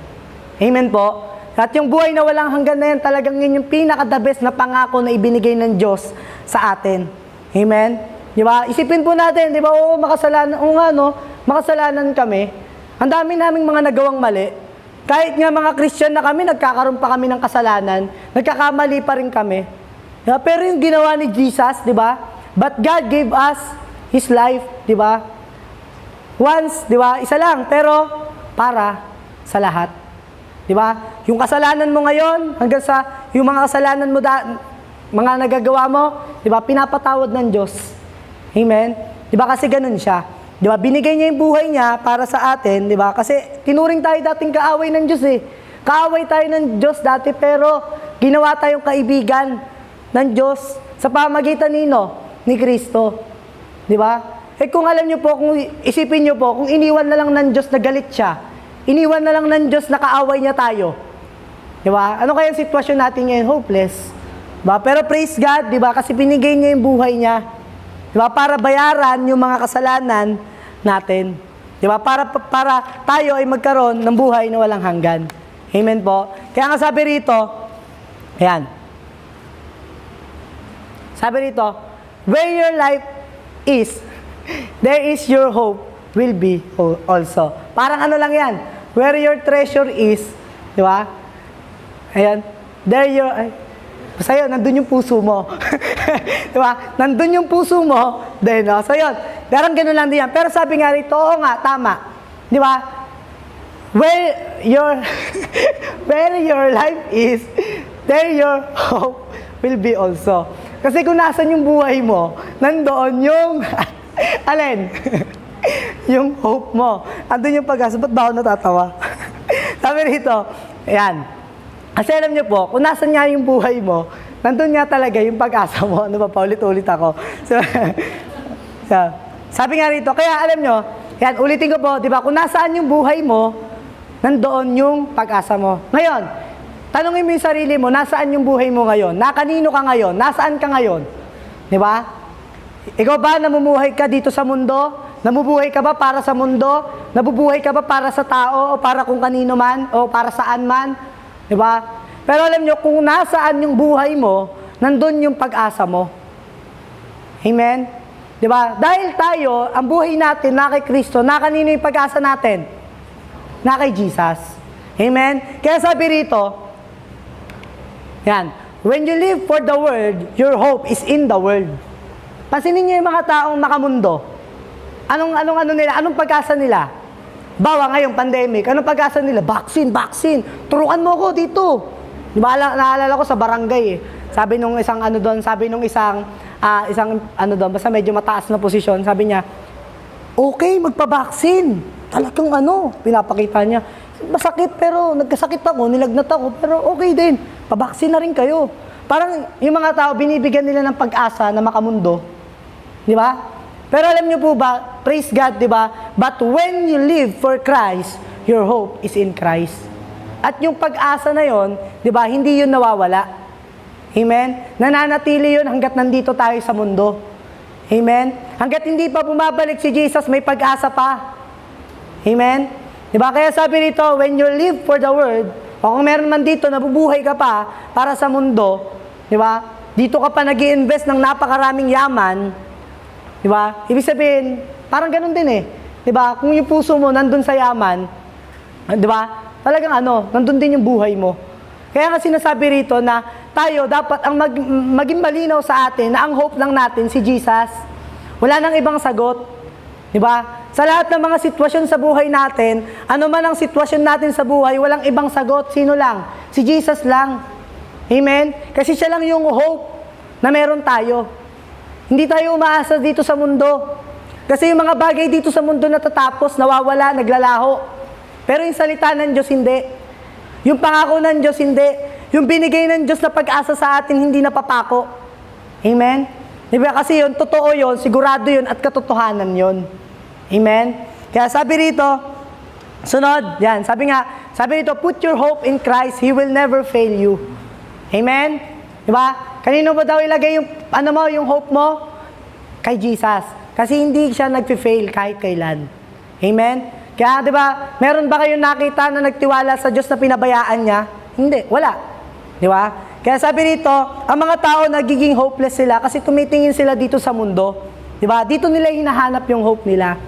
Amen po. At yung buhay na walang hanggan na yan, talagang yun yung pinaka-the best na pangako na ibinigay ng Diyos sa atin. Amen? Di ba? Isipin po natin, di ba? Oo, makasalanan. Oo nga, no? Makasalanan kami. Ang dami naming mga nagawang mali. Kahit nga mga Christian na kami, nagkakaroon pa kami ng kasalanan. Nagkakamali pa rin kami. Di ba? Pero yung ginawa ni Jesus, di ba? But God gave us His life, di ba? Once, di ba? Isa lang, pero para sa lahat. Di ba? Yung kasalanan mo ngayon, hanggang sa yung mga kasalanan mo mga nagagawa mo, di ba, pinapatawad ng Diyos. Amen? Di ba, kasi ganun siya. Di ba, binigay niya yung buhay niya para sa atin, di ba, kasi tinuring tayo dating kaaway ng Diyos eh. Kaaway tayo ng Diyos dati, pero ginawa tayong kaibigan ng Diyos sa pamagitan ni Kristo. Di ba? Eh kung alam niyo po, kung isipin niyo po, kung iniwan na lang ng Diyos na galit siya, iniwan na lang ng Diyos na kaaway niya tayo. Di ba? Ano kaya ang sitwasyon natin ngayon? Hopeless. Diba? Pero praise God, di ba? Kasi binigay niya yung buhay niya. Di ba? Para bayaran yung mga kasalanan natin. Di ba? Para tayo ay magkaroon ng buhay na walang hanggan. Amen po. Kaya nga sabi rito, ayan. Sabi rito, where your life is, there is your hope will be also. Parang ano lang yan. Where your treasure is, di ba? Ayan. There your... Basta yun, nandun yung puso mo. Diba? Nandun yung puso mo, then, no? So yun, parang gano'n lang din yan. Pero sabi nga rito, oo nga, tama. Diba? Where your life is, there your hope will be also. Kasi kung nasan yung buhay mo, nandoon yung, alin? Yung hope mo. Andun yung pag-asa. Ba't ba ako natatawa? Sabi rito, ayan. Kasi alam niyo po, kung nasan nga yung buhay mo, nandun nga talaga yung pag-asa mo. Ano ba, paulit-ulit ako. So, sabi nga rito, kaya alam niyo, yan, ulitin ko po, di ba, kung nasaan yung buhay mo, nandoon yung pag-asa mo. Ngayon, tanungin mo yung sarili mo, nasaan yung buhay mo ngayon? Nakanino ka ngayon? Nasaan ka ngayon? Di ba? Ikaw ba namumuhay ka dito sa mundo? Namubuhay ka ba para sa mundo? Nabubuhay ka ba para sa tao o para kung kanino man o para saan man? Diba? Pero alam nyo, kung nasaan yung buhay mo, nandun yung pag-asa mo. Amen? Diba? Dahil tayo, ang buhay natin, na kay Kristo, na kanino yung pag-asa natin? Na kay Jesus. Amen? Kaya sabi rito, yan, when you live for the world, your hope is in the world. Pansinin nyo yung mga taong makamundo. Anong pag-asa nila? Bawa ngayong pandemic, anong pag-asa nila? Vaccine. Turukan mo ako dito. Di ba, naalala ko sa barangay eh. Sabi nung isang basta medyo mataas na posisyon, sabi niya, okay, magpa-vaccine. Talagang pinapakita niya. Masakit pero nagkasakit ako, nilagnat ako, pero okay din. Pa-vaccine na rin kayo. Parang yung mga tao, binibigyan nila ng pag-asa na makamundo. Di ba? Pero alam niyo po ba, praise God, di ba? But when you live for Christ, your hope is in Christ. At yung pag-asa na yon, di ba, hindi yun nawawala. Amen? Nananatili yun hanggat nandito tayo sa mundo. Amen? Hanggat hindi pa bumabalik si Jesus, may pag-asa pa. Amen? Di ba? Kaya sabi rito, when you live for the world, o kung meron man dito, nabubuhay ka pa para sa mundo, di ba? dito ka pa nag-i-invest ng napakaraming yaman, di ba? Ibig sabihin, parang ganun din eh. Di ba? Kung yung puso mo nandun sa yaman, di ba? Talagang nandun din yung buhay mo. Kaya nga sinasabi rito na tayo dapat ang maging malinaw sa atin na ang hope lang natin si Jesus. Wala nang ibang sagot. Di ba? Sa lahat ng mga sitwasyon sa buhay natin, ano man ang sitwasyon natin sa buhay, walang ibang sagot. Sino lang? Si Jesus lang. Amen? Kasi siya lang yung hope na meron tayo. Hindi tayo umaasa dito sa mundo. Kasi yung mga bagay dito sa mundo natatapos, nawawala, naglalaho. Pero yung salita ng Diyos, hindi. Yung pangako ng Diyos, hindi. Yung binigay ng Diyos na pag-asa sa atin, hindi napapako. Amen? Diba? Kasi yun, totoo yun, sigurado yun, at katotohanan yun. Amen? Kaya sabi rito, sunod, yan, sabi rito, put your hope in Christ, He will never fail you. Amen? Diba? Kanino ba daw ilagay yung, yung hope mo? Kay Jesus. Kasi hindi siya nagpe-fail kahit kailan. Amen? Kaya, di ba, meron ba kayong nakita na nagtiwala sa Diyos na pinabayaan niya? Hindi, wala. Di ba? Kaya sabi rito, ang mga tao nagiging hopeless sila kasi tumitingin sila dito sa mundo. Di ba? Dito nila hinahanap yung hope nila.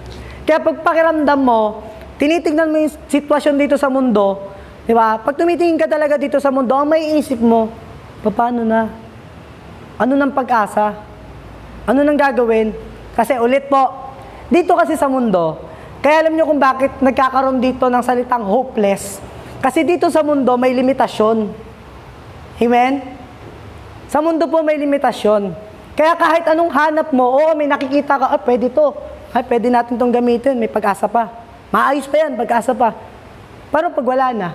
Kaya pag pakiramdam mo, tinitignan mo yung sitwasyon dito sa mundo, di ba? Pag tumitingin ka talaga dito sa mundo, ang may isip mo, paano na? Ano nang pag-asa? Ano nang gagawin? Kasi ulit po, dito kasi sa mundo, kaya alam nyo kung bakit nagkakaroon dito ng salitang hopeless. Kasi dito sa mundo may limitasyon. Amen? Sa mundo po may limitasyon. Kaya kahit anong hanap mo, may nakikita ka, pwede to. Pwede natin tong gamitin, may pag-asa pa. Maayos pa yan, pag-asa pa. Paano pag wala na?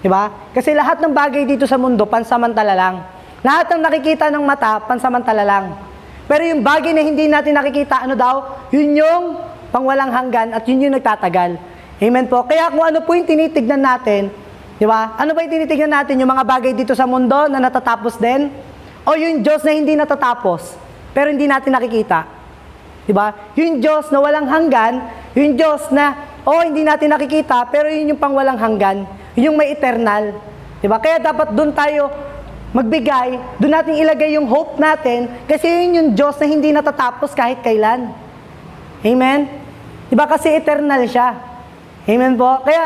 Diba? Kasi lahat ng bagay dito sa mundo, pansamantala lang. Lahat ng nakikita ng mata, pansamantala lang. Pero yung bagay na hindi natin nakikita, yun yung pangwalang hanggan at yun yung nagtatagal. Amen po. Kaya kung ano po yung tinitignan natin, di ba? Ano ba yung tinitignan natin? Yung mga bagay dito sa mundo na natatapos din? O yung Diyos na hindi natatapos, pero hindi natin nakikita? Di ba? Yung Diyos na walang hanggan, yung Diyos na, hindi natin nakikita, pero yun yung pangwalang hanggan, yung may eternal. Di ba? Kaya dapat doon tayo magbigay, doon natin ilagay yung hope natin, kasi yun yung Diyos na hindi natatapos kahit kailan. Amen? Diba kasi eternal siya. Amen po? Kaya,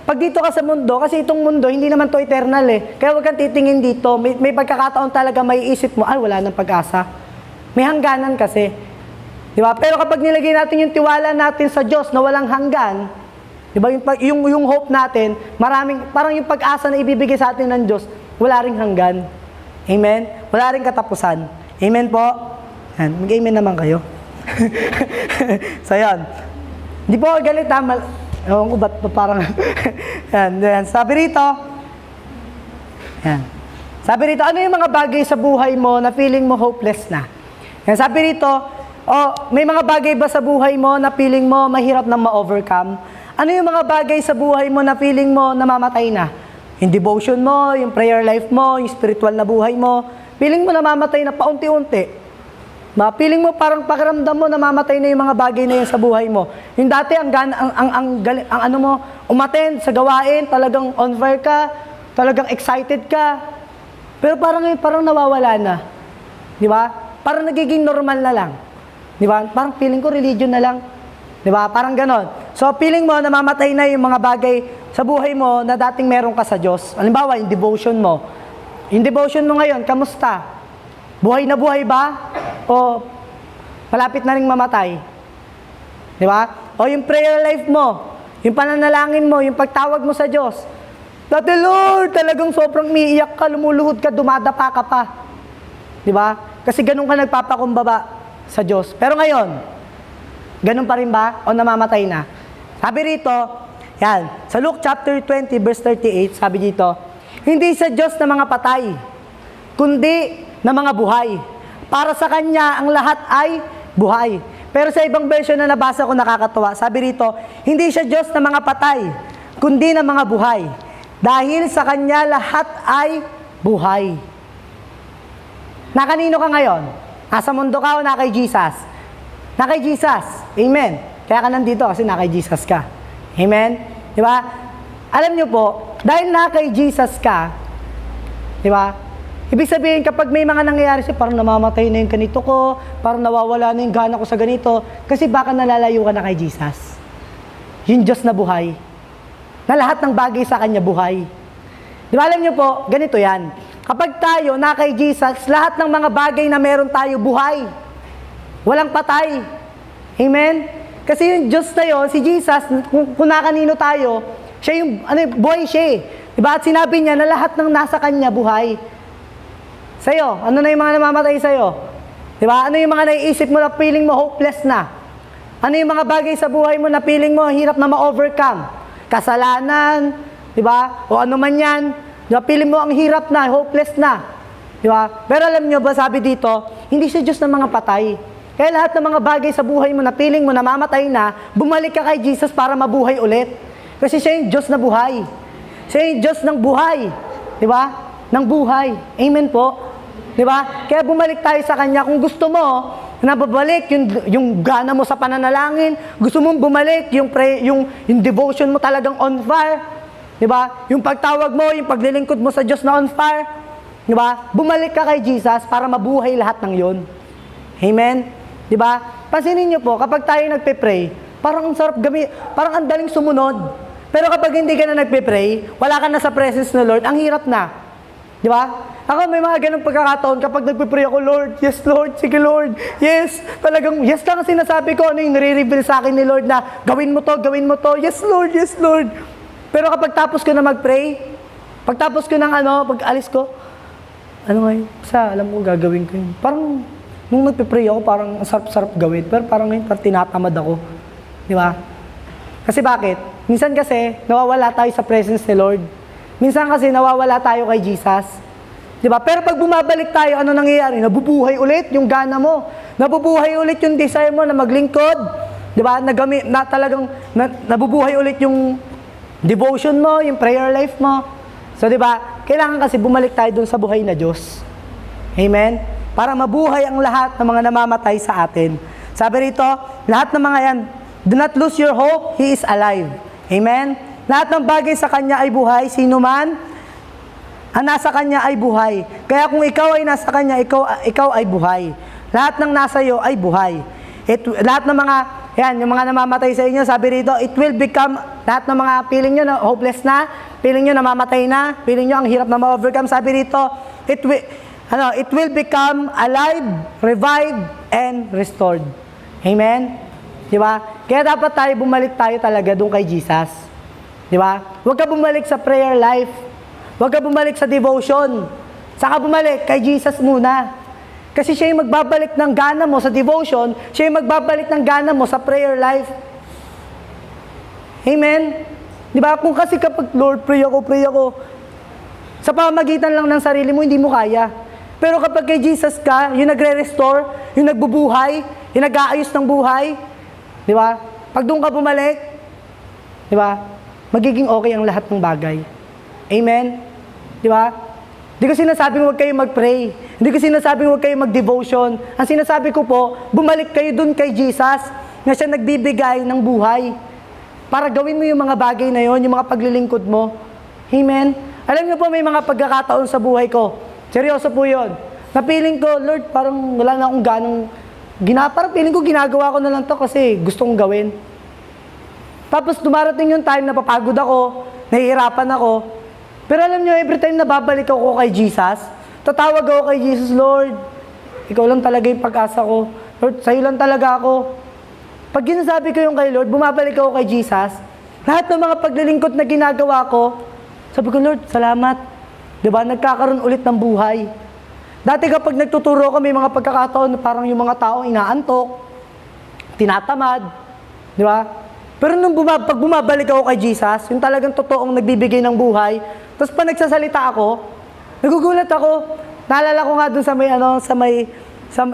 pag dito ka sa mundo, kasi itong mundo, hindi naman to eternal eh. Kaya huwag kang titingin dito, may pagkakataon talaga may isip mo, wala nang pag-asa. May hangganan kasi. Diba? Pero kapag nilagay natin yung tiwala natin sa Diyos na walang hanggan, diba? Yung hope natin, parang yung pag-asa na ibibigay sa atin ng Diyos, wala ring hanggan. Amen? Wala ring katapusan. Amen po? Yan. Mag-amen naman kayo. So, yan. Hindi po galit ha. Ewan ko ba't parang... yan. Sabi rito, ano yung mga bagay sa buhay mo na feeling mo hopeless na? Yan. Sabi rito, may mga bagay ba sa buhay mo na feeling mo mahirap na ma-overcome? Ano yung mga bagay sa buhay mo na feeling mo namamatay na? Yung devotion mo, yung prayer life mo, yung spiritual na buhay mo, feeling mo namamatay na paunti-unti. Feeling mo parang pakiramdam mo namamatay na yung mga bagay na yun sa buhay mo. Yung dati umattend sa gawain, talagang on fire ka, talagang excited ka. Pero parang nawawala na. Di ba? Parang nagiging normal na lang. Di ba? Parang feeling ko religion na lang. Di ba? Parang ganon. So feeling mo namamatay na yung mga bagay sa buhay mo na dating meron ka sa Diyos. Halimbawa, yung devotion mo. Yung devotion mo ngayon, kamusta? Buhay na buhay ba? O malapit na rin mamatay? Di ba? O yung prayer life mo, yung pananalangin mo, yung pagtawag mo sa Diyos. Dati, Lord, talagang sobrang umiiyak ka, lumuluhod ka, dumadapa ka pa. Di ba? Kasi ganun ka nagpapakumbaba sa Diyos. Pero ngayon, ganun pa rin ba? O namamatay na? Sabi rito, yan, sa Luke chapter 20, verse 38, sabi dito, hindi sa Diyos na mga patay, kundi na mga buhay. Para sa Kanya, ang lahat ay buhay. Pero sa ibang version na nabasa ko nakakatuwa, sabi rito, hindi siya Diyos na mga patay, kundi na mga buhay. Dahil sa Kanya, lahat ay buhay. Nakanino ka ngayon? Nasa mundo ka o na kay Jesus? Na kay Jesus. Amen. Kaya ka nandito kasi na kay Jesus ka. Amen? Di ba? Alam nyo po, dahil na kay Jesus ka, di ba? Ibig sabihin, kapag may mga nangyayari siya, parang namamatay na yung ganito ko, parang nawawala na yung gana ko sa ganito, kasi baka nalalayo ka na kay Jesus. Yung Diyos na buhay. Na lahat ng bagay sa Kanya buhay. Di ba alam niyo po, ganito yan. Kapag tayo na kay Jesus, lahat ng mga bagay na meron tayo buhay. Walang patay. Amen? Kasi yung Diyos na yun, si Jesus, kung nakanino tayo, siya yung, buhay siya eh. Diba? At sinabi niya na lahat ng nasa Kanya buhay. Sa'yo, ano na yung mga namamatay sa'yo? Diba? Ano yung mga naiisip mo na feeling mo hopeless na? Ano yung mga bagay sa buhay mo na feeling mo hirap na ma-overcome? Kasalanan, diba? O ano man yan. Diba? Feeling mo ang hirap na, hopeless na. Diba? Pero alam nyo ba, sabi dito, hindi siya Diyos ng mga patay. Kaya lahat ng mga bagay sa buhay mo na feeling mo namamatay na, bumalik ka kay Jesus para mabuhay ulit. Kasi siya yung Diyos na buhay. Siya yung Diyos ng buhay. Di ba? Ng buhay. Amen po. Di ba? Kaya bumalik tayo sa Kanya. Kung gusto mo, na babalik yung gana mo sa pananalangin, gusto mong bumalik yung devotion mo talagang on fire. Di ba? Yung pagtawag mo, yung paglilingkod mo sa Diyos na on fire. Di ba? Bumalik ka kay Jesus para mabuhay lahat ng yon. Amen? Di ba? Pansinin niyo po, kapag tayo nagpe-pray, parang ang sarap parang ang daling sumunod. Pero kapag hindi ka na nagpe-pray, wala ka na sa presence ng Lord, ang hirap na. Di ba? Ako may mga ganong pagkakataon kapag nagpe-pray ako, Lord, yes Lord, sige Lord, yes. Talagang yes lang ang sinasabi ko, ano yung nire-reveal sa akin ni Lord na gawin mo to, yes Lord, yes Lord. Pero kapag tapos ko na mag-pray, pagtapos ko ng pag alis ko, ngayon, alam ko gagawin ko yun. Parang, nung nagpe-pray ako, parang sarap-sarap gawin. Pero parang ngayon, parang tinatamad ako. Di ba? Kasi bakit? Minsan kasi, nawawala tayo sa presence ni Lord. Minsan kasi, nawawala tayo kay Jesus. Di ba? Pero pag bumabalik tayo, ano nangyayari? Nabubuhay ulit yung gana mo. Nabubuhay ulit yung desire mo na maglingkod. Di ba? Nabubuhay ulit yung devotion mo, yung prayer life mo. So, di ba? Kailangan kasi bumalik tayo dun sa buhay na Diyos. Amen? Para mabuhay ang lahat ng mga namamatay sa atin. Sabi rito, lahat ng mga yan, do not lose your hope, He is alive. Amen? Lahat ng bagay sa Kanya ay buhay, sino man, ang nasa Kanya ay buhay. Kaya kung ikaw ay nasa Kanya, ikaw ay buhay. Lahat ng nasa iyo ay buhay. Lahat ng mga, yung mga namamatay sa inyo, sabi rito, it will become, lahat ng mga feeling nyo na hopeless na, feeling nyo namamatay na, feeling nyo ang hirap na ma-overcome, sabi rito, it will become alive, revived, and restored. Amen? Di ba? Kaya dapat bumalik tayo talaga doon kay Jesus. Di ba? Huwag ka bumalik sa prayer life. Huwag ka bumalik sa devotion. Saka bumalik kay Jesus muna. Kasi siya yung magbabalik ng gana mo sa devotion, siya yung magbabalik ng gana mo sa prayer life. Amen? Di ba? Kung kasi kapag, Lord, pray ako, sa pamagitan lang ng sarili mo, hindi mo kaya. Pero kapag kay Jesus ka, yung nagre-restore, yung nagbubuhay, yung nag-aayos ng buhay, di ba? Pag doon ka bumalik, di ba? Magiging okay ang lahat ng bagay. Amen? Di ba? Hindi ko sinasabing huwag kayo mag-pray. Hindi ko sinasabing huwag kayo mag-devotion. Ang sinasabi ko po, bumalik kayo doon kay Jesus na siya nagbibigay ng buhay para gawin mo yung mga bagay na yon, yung mga paglilingkod mo. Amen? Alam niyo po, may mga pagkakataon sa buhay ko. Seryoso po yun. Napiling ko, Lord, parang wala na akong ganong parang piling ko ginagawa ko na lang to kasi gusto kong gawin. Tapos dumarating yung time na papagod ako, nahihirapan ako. Pero alam niyo, every time na babalik ako kay Jesus, tatawag ako kay Jesus, Lord, ikaw lang talaga yung pag-asa ko. Lord, sa'yo lang talaga ako. Pag ginasabi ko yung kay Lord, bumabalik ako kay Jesus, lahat ng mga paglilingkod na ginagawa ko, sabi ko, Lord, salamat. Diba? Nagkakaroon ulit ng buhay. Dati kapag nagtuturo ko, may mga pagkakataon na parang yung mga tao inaantok, tinatamad. Diba? Pero pag bumabalik ako kay Jesus, yung talagang totoong nagbibigay ng buhay, tapos pa nagsasalita ako, nagugulat ako. Naalala ko nga dun sa may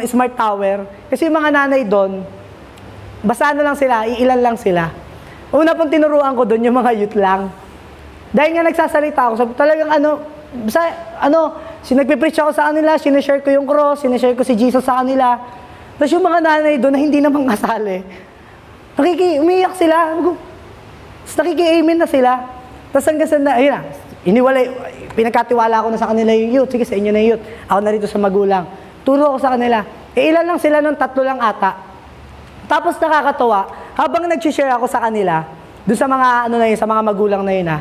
Smart Tower. Kasi yung mga nanay doon, basta lang sila, iilan lang sila. Una pong tinuruan ko doon, yung mga youth lang. Dahil nga nagsasalita ako, sabi, talagang nagpipreach ako sa kanila, sinishare ko yung cross, sinishare ko si Jesus sa kanila. Tapos yung mga nanay doon na hindi naman kasali, umiiyak sila. Tapos nakiki-amen na sila. Tapos hanggang na, ayun na, iniwalay, pinagkatiwala ko na sa kanila yung youth. Sige, sa inyo na yung youth. Ako na rito sa magulang. Turo ako sa kanila. Ilan lang sila nun, 3 lang ata. Tapos nakakatawa, habang nag-share ako sa kanila, doon sa mga, sa mga magulang na yun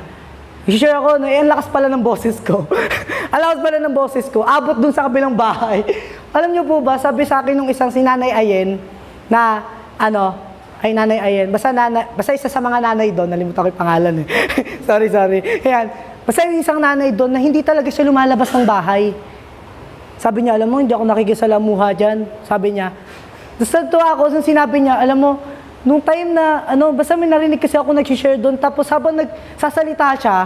i-share ako, ang lakas pala ng boses ko. Ang lakas pala ng boses ko. Abot doon sa kabilang bahay. Alam niyo po ba, sabi sa akin nung isang si Nanay Ayen, na, Nanay Ayen, basta isa sa mga nanay doon, nalimutan ko yung pangalan sorry. Ayan, basta yung isang nanay doon na hindi talaga siya lumalabas ng bahay. Sabi niya, alam mo, hindi ako nakikisalamuha dyan. Sabi niya, tapos nagtuwa ako, sinabi niya, alam mo, nung time na, basta may narinig kasi ako nag-share doon, tapos habang nagsasalita siya,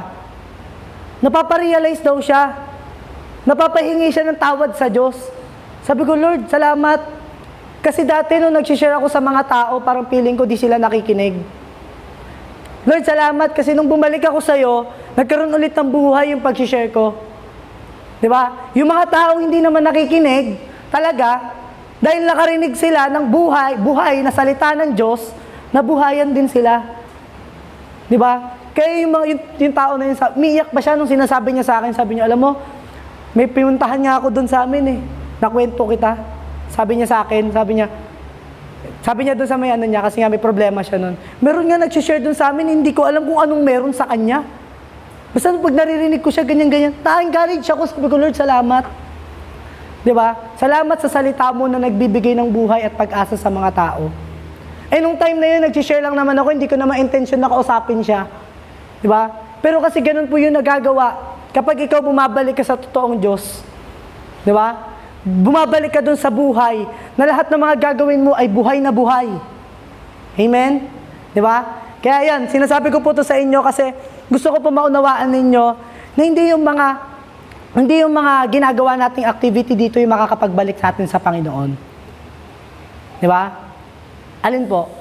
napaparealize daw siya, napapahingi siya ng tawad sa Diyos. Sabi ko, Lord, salamat. Kasi dati nung nag-share ako sa mga tao, parang feeling ko di sila nakikinig. Lord, salamat kasi nung bumalik ako sa'yo, nagkaroon ulit ng buhay yung pag-share ko. Diba? Yung mga taong hindi naman nakikinig, talaga, dahil nakarinig sila ng buhay na salita ng Diyos, nabuhayan din sila. Di ba? Kaya yung tao na yun, umiiyak ba siya nung sinasabi niya sa akin, sabi niya, alam mo, may pinuntahan nga ako doon sa amin nakwento kita. Sabi niya sa akin, sabi niya doon sa may niya, kasi nga may problema siya noon. Meron nga nag-share doon sa amin, hindi ko alam kung anong meron sa kanya. Basta pag naririnig ko siya, ganyan-ganyan, na-encourage ako, sabi ko, Lord, salamat. Diba? Salamat sa salita mo na nagbibigay ng buhay at pag-asa sa mga tao. Nung time na yun, nag-share lang naman ako, hindi ko naman intention na kausapin siya. Diba? Pero kasi ganun po yun nagagawa kapag ikaw bumabalik ka sa totoong Diyos. Diba? Bumabalik ka dun sa buhay na lahat ng mga gagawin mo ay buhay na buhay. Amen? Diba? Kaya yan, sinasabi ko po to sa inyo kasi gusto ko po maunawaan ninyo na hindi yung mga ginagawa nating activity dito yung makakapagbalik sa atin sa Panginoon. Di ba? Alin po?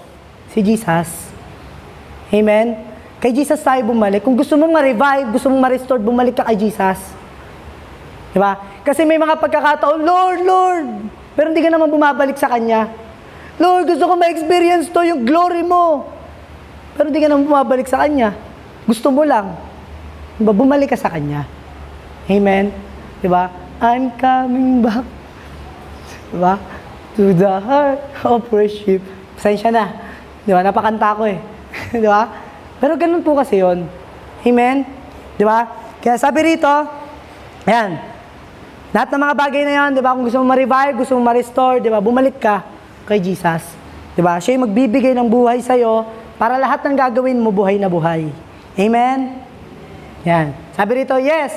Si Jesus. Amen? Kay Jesus tayo bumalik. Kung gusto mong ma-revive, gusto mong ma-restore, bumalik ka kay Jesus. Di ba? Kasi may mga pagkakataon, Lord! Pero hindi ka naman bumabalik sa Kanya. Lord, gusto ko ma-experience to, yung glory mo. Pero hindi ka naman bumabalik sa Kanya. Gusto mo lang. Diba? Bumalik ka sa Kanya. Amen? Diba? I'm coming back. Diba? To the heart of worship. Pasensya na. Diba? Napakanta ko Diba? Pero ganun po kasi yun. Amen? Diba? Kaya sabi rito, ayan, lahat ng mga bagay na yun, diba? Kung gusto mo ma-revive, gusto mo ma-restore, diba? Bumalik ka kay Jesus. Diba? Siya yung magbibigay ng buhay sa'yo para lahat ng gagawin mo, buhay na buhay. Amen? Yan. Sabi rito, yes.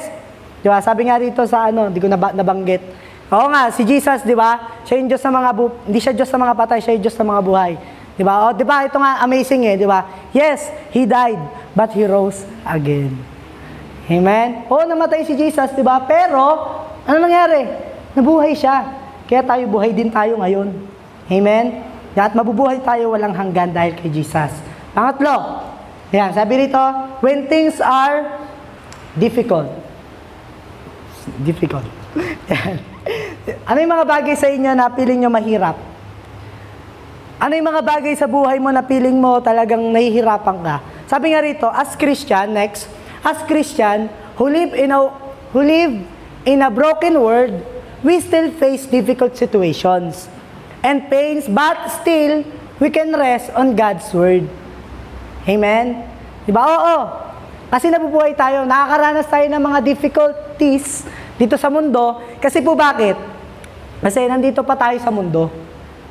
Diba? Sabi nga rito sa hindi ko nabanggit. Oo nga, si Jesus, diba? Siya yung Diyos sa hindi siya Diyos sa mga patay, siya yung Diyos sa mga buhay. Diba? Diba? Ito nga, amazing diba? Yes, He died, but He rose again. Amen? Namatay si Jesus, diba? Pero, ano nangyari? Nabuhay siya. Kaya tayo, buhay din tayo ngayon. Amen? At mabubuhay tayo walang hanggan dahil kay Jesus. Pangatlo, yan, sabi rito, when things are difficult. Ano yung mga bagay sa inyo na piling nyo mahirap? Ano yung mga bagay sa buhay mo na piling mo talagang nahihirapan ka? Sabi nga rito, as Christian who live in a broken world, we still face difficult situations and pains, but still, we can rest on God's Word. Amen? Diba? Oo. Kasi nabubuhay tayo, nakakaranas tayo ng mga difficulties dito sa mundo. Kasi po bakit? Kasi nandito pa tayo sa mundo.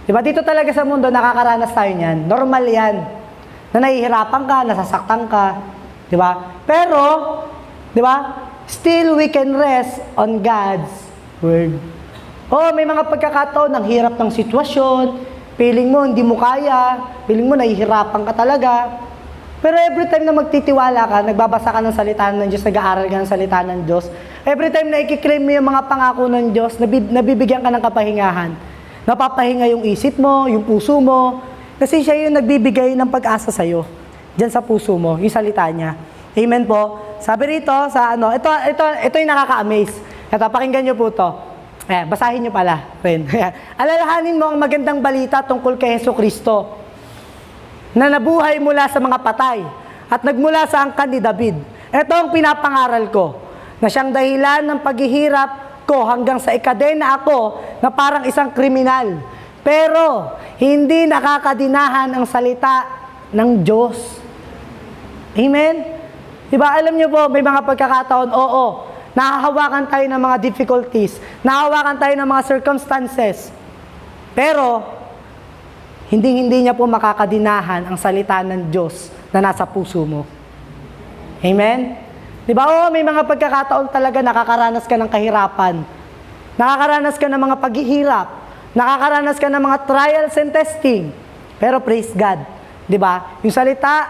Diba? Dito talaga sa mundo, nakakaranas tayo niyan. Normal yan. Na nahihirapan ka, nasasaktan ka. Diba? Pero, diba? Still, we can rest on God's Word. May mga pagkakataon, ang hirap ng sitwasyon, feeling mo, hindi mo kaya, feeling mo, nahihirapan ka talaga. Pero every time na magtitiwala ka, nagbabasa ka ng salita ng Diyos, nag-aaral ka ng salita ng Diyos, every time na ikiklaim mo yung mga pangako ng Diyos, nabibigyan ka ng kapahingahan. Napapahinga yung isip mo, yung puso mo, kasi siya yung nagbibigay ng pag-asa sa'yo. Diyan sa puso mo, yung salita niya. Amen po. Sabi rito, ito yung nakaka-amaze. Ito, pakinggan niyo po to. Basahin niyo pala, friend. Alalahanin mo ang magandang balita tungkol kay Jesucristo na nabuhay mula sa mga patay at nagmula sa angkan ni David. Ito ang pinapangaral ko, na siyang dahilan ng paghihirap ko hanggang sa ikadena ako na parang isang kriminal. Pero, hindi nakakadinahan ang salita ng Diyos. Amen? Diba, alam niyo po, may mga pagkakataon, oo, nahahawakan tayo ng mga difficulties, nahahawakan tayo ng mga circumstances. Pero, hindi niya po makakadinahan ang salita ng Diyos na nasa puso mo. Amen? Diba, oo, may mga pagkakataon talaga nakakaranas ka ng kahirapan. Nakakaranas ka ng mga paghihirap. Nakakaranas ka ng mga trials and testing. Pero praise God. Diba? Yung salita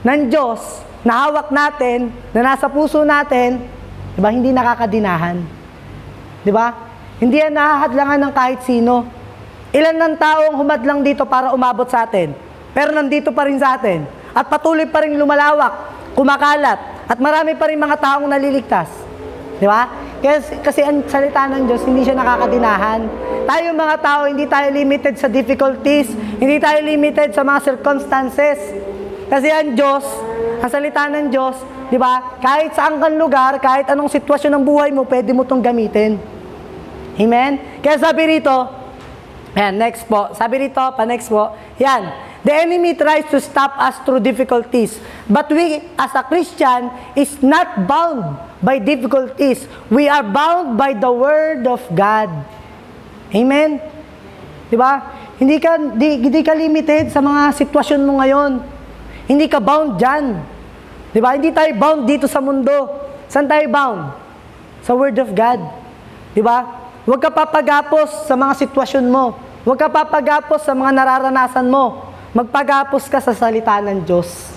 ng Diyos na hawak natin, na nasa puso natin, diba, hindi nakakadinahan. Diba? Hindi yan nahahadlangan ng kahit sino. Ilan ng taong humadlang dito para umabot sa atin, pero nandito pa rin sa atin. At patuloy pa rin lumalawak, kumakalat, at marami pa rin mga taong naliligtas. Diba? Kasi ang salita ng Diyos, hindi siya nakakadinahan. Tayo mga tao, hindi tayo limited sa difficulties, hindi tayo limited sa mga circumstances. Kasi ang Diyos, ang salita ng Diyos, di ba, kahit saan kang lugar, kahit anong sitwasyon ng buhay mo, pwede mo itong gamitin. Amen? Kaya sabi rito, ayan, next po, sabi rito, next po, yan, the enemy tries to stop us through difficulties, but we, as a Christian, is not bound by difficulties. We are bound by the Word of God. Amen? Di ba? Hindi ka limited sa mga sitwasyon mo ngayon. Hindi ka bound dyan. Di ba? Hindi tayo bound dito sa mundo. Saan tayo bound? Sa Word of God. Di ba? Huwag ka papagapos sa mga sitwasyon mo. Huwag ka papagapos sa mga nararanasan mo. Magpagapos ka sa salita ng Diyos.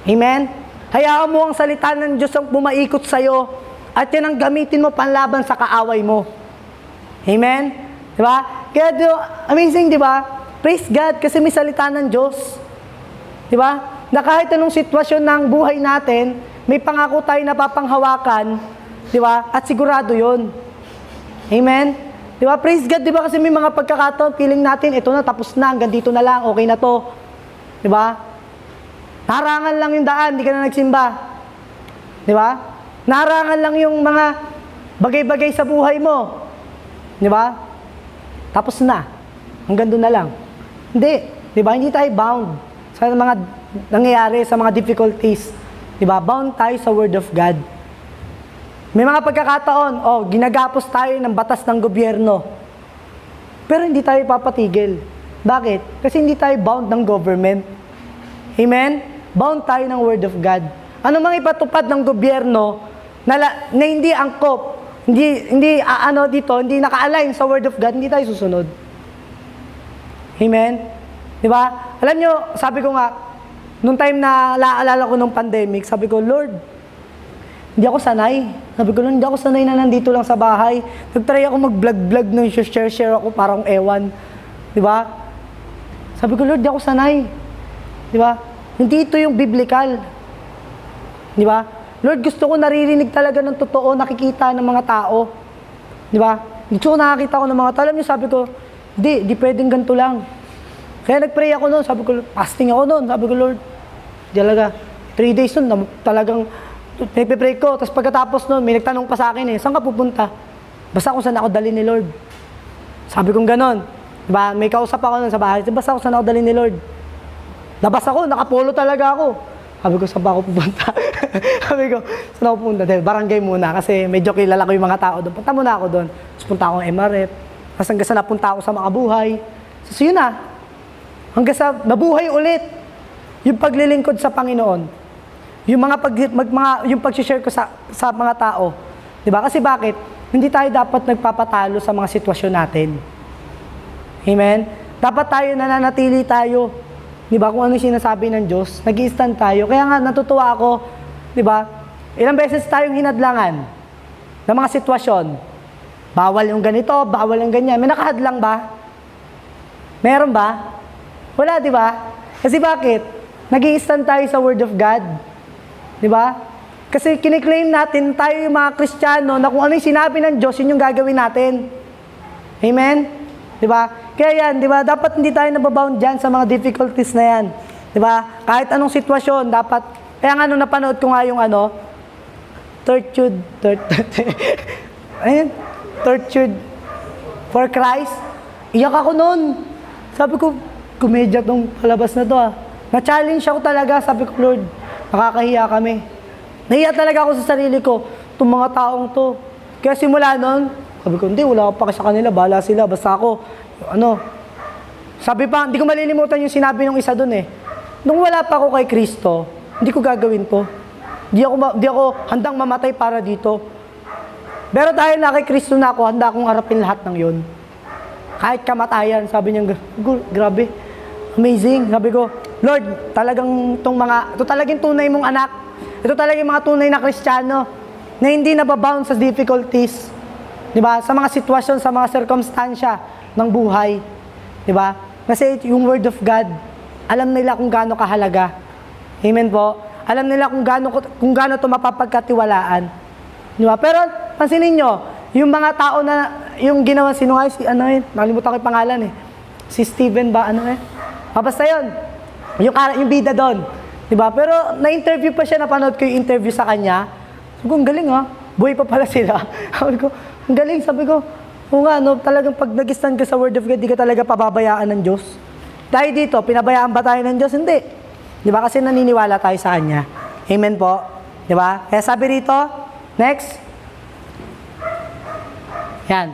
Amen? Hayaan mo ang salita ng Diyos ang pumaikot sa'yo at yan ang gamitin mo panlaban sa kaaway mo. Amen? Di ba? Kaya amazing, di ba? Praise God kasi may salita ng Diyos. Di ba? Na kahit anong sitwasyon ng buhay natin, may pangako tayo na papanghawakan. Di ba? At sigurado yun. Amen? Di ba? Praise God, di ba? Kasi may mga pagkakataon, feeling natin, ito na, tapos na, hanggang dito na lang, okay na to. Di ba? Naharangan lang yung daan, di ka na nagsimba. Di ba? Naharangan lang yung mga bagay-bagay sa buhay mo. Di ba? Tapos na. Hanggang doon na lang. Hindi. Di ba? Hindi tayo bound sa mga nangyayari, sa mga difficulties. Di ba? Bound tayo sa Word of God. May mga pagkakataon, ginagapos tayo ng batas ng gobyerno. Pero hindi tayo papatigil. Bakit? Kasi hindi tayo bound ng government. Amen? Bound tayo ng Word of God. Ano mang ipatupad ng gobyerno na hindi angkop, hindi naka-align sa Word of God, hindi tayo susunod. Amen? Di ba? Alam nyo, sabi ko nga, nung time na naalala ko nung pandemic, sabi ko, Lord, hindi ako sanay. Sabi ko, Lord, hindi ako sanay na nandito lang sa bahay. Nag-try ako mag-vlog-vlog nung share ako, parang ewan. Di ba? Sabi ko, Lord, hindi ako sanay. Di ba? Hindi ito yung biblical. Di ba? Lord, gusto ko naririnig talaga ng totoo, nakikita ng mga tao. Di ba? Gusto ko nakakita ko ng mga tao. Alam niyo, sabi ko, di pwedeng ganito lang. Kaya nag-pray ako noon. Sabi ko, fasting ako noon. Sabi ko, Lord, di talaga. 3 days noon, talagang nagpe-pray ko. Tapos pagkatapos noon, may nagtanong pa sa akin saan ka pupunta? Basta kung saan ako dali ni Lord. Sabi kong ganon. Diba? May kausap ako noon sa bahay. Basta kung saan ako dali ni Lord. Labas ako, nakapolo talaga ako. Sabi ko, saan ba ako pupunta? Sabi ko, saan ako pupunta? Dahil barangay muna kasi medyo kilala ko yung mga tao doon. Punta muna ako doon. Tapos punta ako ng MRF. Tapos hanggang sa napunta ako sa Makabuhay. So yun na. Hanggang sa nabuhay ulit. Yung paglilingkod sa Panginoon. Yung yung pag-share ko sa mga tao. 'Di ba? Kasi bakit? Hindi tayo dapat nagpapatalo sa mga sitwasyon natin. Amen. Dapat tayo nananatili tayo. 'Di ba? Kung ano yung sinasabi ng Diyos, nag-i-stand tayo. Kaya nga natutuwa ako, 'di ba? Ilang beses tayong hinadlangan ng mga sitwasyon. Bawal yung ganito, bawal yung ganyan. May nakahadlang ba? Meron ba? Wala, 'di ba? Kasi bakit? Nag-i-stand tayo sa Word of God. Di ba? Kasi kiniklaim natin tayo yung mga Kristiyano na kung ano yung sinabi ng Diyos, yun yung gagawin natin. Amen? Di ba? Kaya yan, di ba? Dapat hindi tayo nababound dyan sa mga difficulties na yan. Di ba? Kahit anong sitwasyon, dapat Kaya nga nung napanood ko nga yung Tortured for Christ, iyak ako nun. Sabi ko, komedya tong palabas na to Na-challenge ako talaga, sabi ko, Lord, nakakahiya kami. Nahiya talaga ako sa sarili ko, itong mga taong to. Kaya simula nun, sabi ko, hindi, wala ako pa sa kanila, bahala sila, basta ako, sabi pa, hindi ko malilimutan yung sinabi ng isa dun Nung wala pa ako kay Kristo, hindi ko gagawin to. Di ako handang mamatay para dito. Pero dahil na kay Kristo na ako, handa akong harapin lahat ng yon. Kahit kamatayan, sabi niya, grabe, amazing. Sabi ko, Lord, talagang ito talagang tunay mong anak. Ito talagang mga tunay na Kristiyano na hindi nababound sa difficulties. Diba? Sa mga sitwasyon, sa mga circumstansya ng buhay. Diba? Kasi yung Word of God, alam nila kung gaano kahalaga. Amen po? Alam nila kung gaano ito mapapagkatiwalaan. Diba? Pero, pansinin nyo, yung mga tao na, yung ginawa, nakalimutan ko yung pangalan Si Steven ba, basta yun. Yung bida doon. Diba? Pero, na-interview pa siya, napanood ko yung interview sa kanya. Sabi ko, ang galing buhay pa pala sila. Sabi ko, ang galing, sabi ko, talagang pag nag-stand ka sa Word of God, di ka talaga pababayaan ng Diyos. Dahil dito, pinabayaan ba tayo ng Diyos? Hindi. Di ba? Kasi naniniwala tayo sa Kanya. Amen po. Di ba? Kaya sabi rito, next. Yan.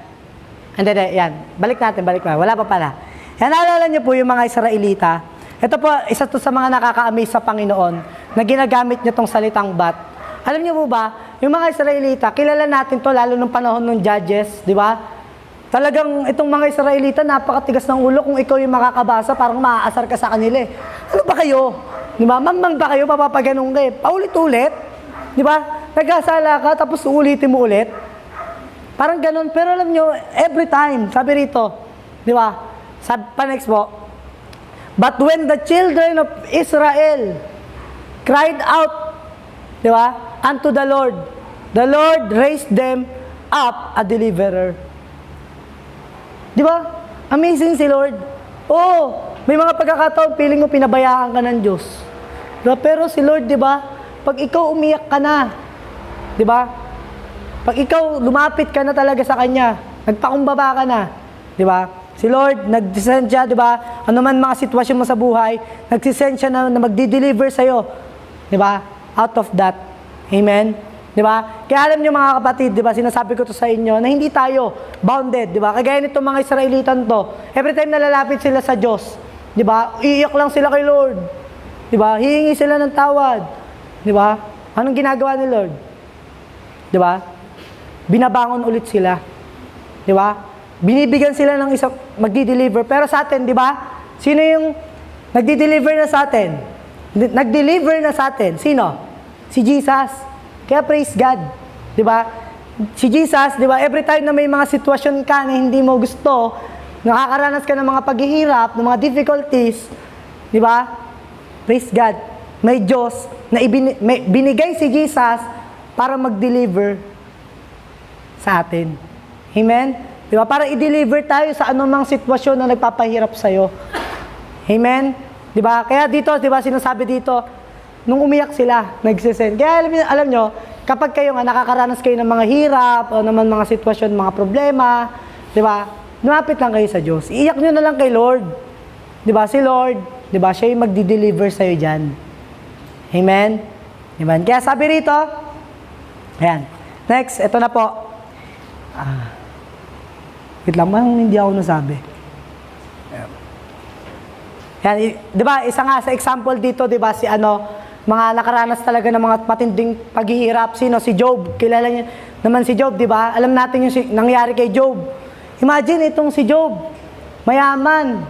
Yan. Balik natin. Wala pa pala. Yan, naalala niyo po yung mga Israelita. Ito po, isa to sa mga nakaka-amaze sa Panginoon na ginagamit niya tong salitang bat. Alam niyo po ba, yung mga Israelita, kilala natin to lalo nung panahon ng Judges, di ba? Talagang itong mga Israelita, napakatigas ng ulo. Kung ikaw yung makakabasa, parang maaasar ka sa kanila Ano ba kayo? Di ba? Mamang ba kayo? Papapaganong kayo. Paulit-ulit. Di ba? Nagkasala ka, tapos uulitin mo ulit. Parang ganun. Pero alam nyo, every time, sabi rito, di ba? Pa-next po. But when the children of Israel cried out, di ba? Unto the Lord raised them up a deliverer. Di ba? Amazing si Lord. May mga pagkakataon, feeling mo pinabayaan ka ng Diyos. Diba? Pero si Lord, di ba? Pag ikaw umiyak ka na, di ba? Pag ikaw lumapit ka na talaga sa Kanya, nagpakumbaba ka na, di ba? Si Lord, nag-descend siya, di ba? Ano man mga sitwasyon mo sa buhay, nag-descend siya na magdi-deliver sa'yo. Di ba? Out of that. Amen? Di ba? Kaya alam niyo mga kapatid, di ba, sinasabi ko to sa inyo, na hindi tayo bounded, di ba? Kagaya nitong mga Israelitan to, every time nalalapit sila sa Diyos, di ba? Iiyak lang sila kay Lord. Di ba? Hihingi sila ng tawad. Di ba? Anong ginagawa ni Lord? Di ba? Binabangon ulit sila. Di ba? Binibigyan sila ng isang magdi-deliver. Pero sa atin, di ba? Sino yung nagdi-deliver na sa atin? Nag-deliver na sa atin. Sino? Si Jesus. Kaya praise God. Di ba? Si Jesus, di ba? Every time na may mga sitwasyon ka na hindi mo gusto, nakakaranas ka ng mga paghihirap, ng mga difficulties, di ba? Praise God. May Diyos na binigay si Jesus para mag-deliver sa atin. Amen? Di ba? Para i-deliver tayo sa anumang sitwasyon na nagpapahirap sa'yo. Amen? Di ba? Kaya dito, di ba, sinasabi dito, nung umiyak sila, nagsisend. Kaya alam nyo, kapag kayo nga nakakaranas kayo ng mga hirap o naman mga sitwasyon, mga problema, di ba? Lumapit lang kayo sa Diyos. Iiyak nyo na lang kay Lord. Di ba? Si Lord, di ba? Siya yung magdi-deliver sa'yo dyan. Amen? Amen? Kaya sabi rito, ayan. Next, ito na po. Wait lang, hindi ako nasabi. Yan, di ba? Isa nga sa example dito, di ba? Si mga nakaranas talaga ng mga matinding paghihirap. Sino? Si Job. Kilala niya naman si Job, di ba? Alam natin yung nangyari kay Job. Imagine itong si Job. Mayaman.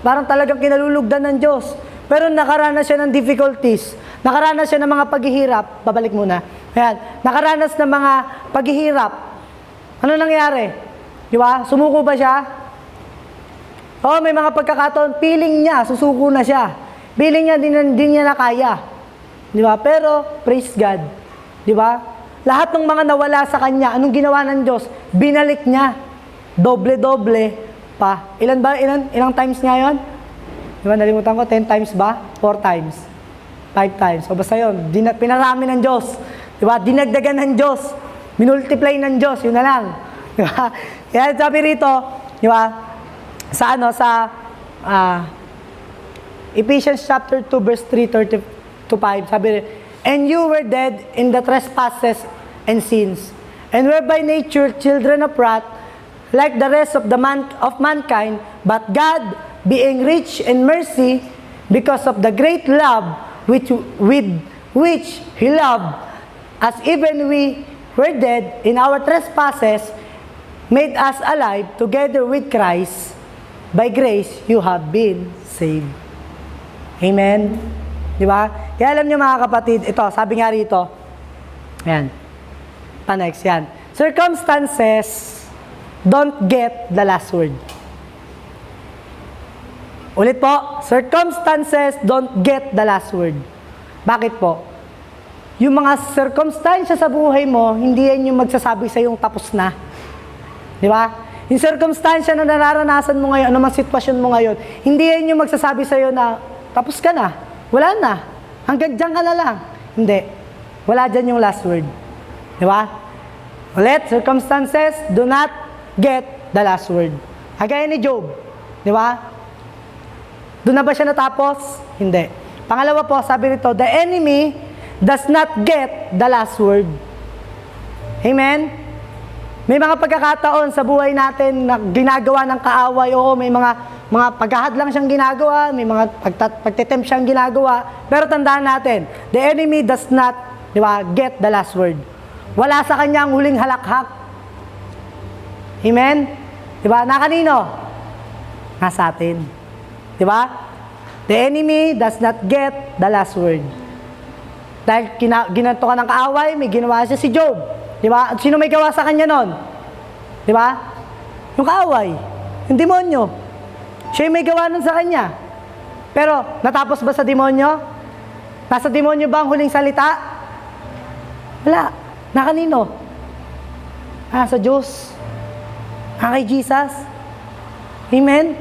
Parang talagang kinalulugdan ng Diyos. Pero nakaranas siya ng difficulties. Nakaranas siya ng mga paghihirap. Babalik muna. Ayan. Nakaranas ng mga paghihirap. Ano nangyari? Di ba? Sumuko ba siya? Oo, may mga pagkakataon, feeling niya, susuko na siya. Feeling niya, din niya na kaya. Di ba? Pero, praise God. Di ba? Lahat ng mga nawala sa kanya, anong ginawa ng Diyos? Binalik niya. Doble-doble pa. Ilang times nga yun? Di ba? Nalimutan ko, 10 times ba? 4 times. 5 5 times. So basta yun, pinarami ng Diyos. Diba? Dinagdagan ng Diyos. Minultiply ng Diyos, yun na lang. Diba? Kaya sabi rito, diba? Sa Ephesians chapter 2 verse 3, 30-5, sabi, and you were dead in the trespasses and sins, and were by nature children of wrath, like the rest of mankind, but God, being rich in mercy, because of the great love with which He loved us, even we were dead in our trespasses, made us alive together with Christ. By grace, you have been saved. Amen? Di ba? Kaya alam niyo mga kapatid, ito, sabi nga rito, ayan, pa-next yan. Circumstances don't get the last word. Ulit po, circumstances don't get the last word. Bakit po? Yung mga circumstances sa buhay mo, hindi yan yung magsasabi sa yung tapos na. Di ba? Yung circumstance na nararanasan mo ngayon, anumang sitwasyon mo ngayon, hindi yan yung magsasabi sa iyo na tapos ka na, wala na, hanggang dyan ka na lang. Hindi. Wala dyan yung last word. Di ba? Ulit, circumstances do not get the last word. Kagaya ni Job. Di ba? Doon na ba siya natapos? Hindi. Pangalawa po, sabi rito, the enemy does not get the last word. Amen? May mga pagkakataon sa buhay natin na ginagawa ng kaaway, oo, may mga paghahadlang siyang ginagawa, may mga pagtetempt siyang ginagawa, pero tandaan natin, the enemy does not, di ba, get the last word. Wala sa kanya ang huling halakhak. Amen? Di ba? Na kanino? Nasa atin. Di ba? The enemy does not get the last word. Dahil ginanto ka ng kaaway, may ginawa siya si Job. Di ba? At sino may gawa sa kanya nun? Di ba? Yung kaaway. Yung demonyo. Siya yung may gawa nun sa kanya. Pero, natapos ba sa demonyo? Nasa demonyo ba ang huling salita? Wala. Na kanino? Sa Diyos. Kay Jesus. Amen?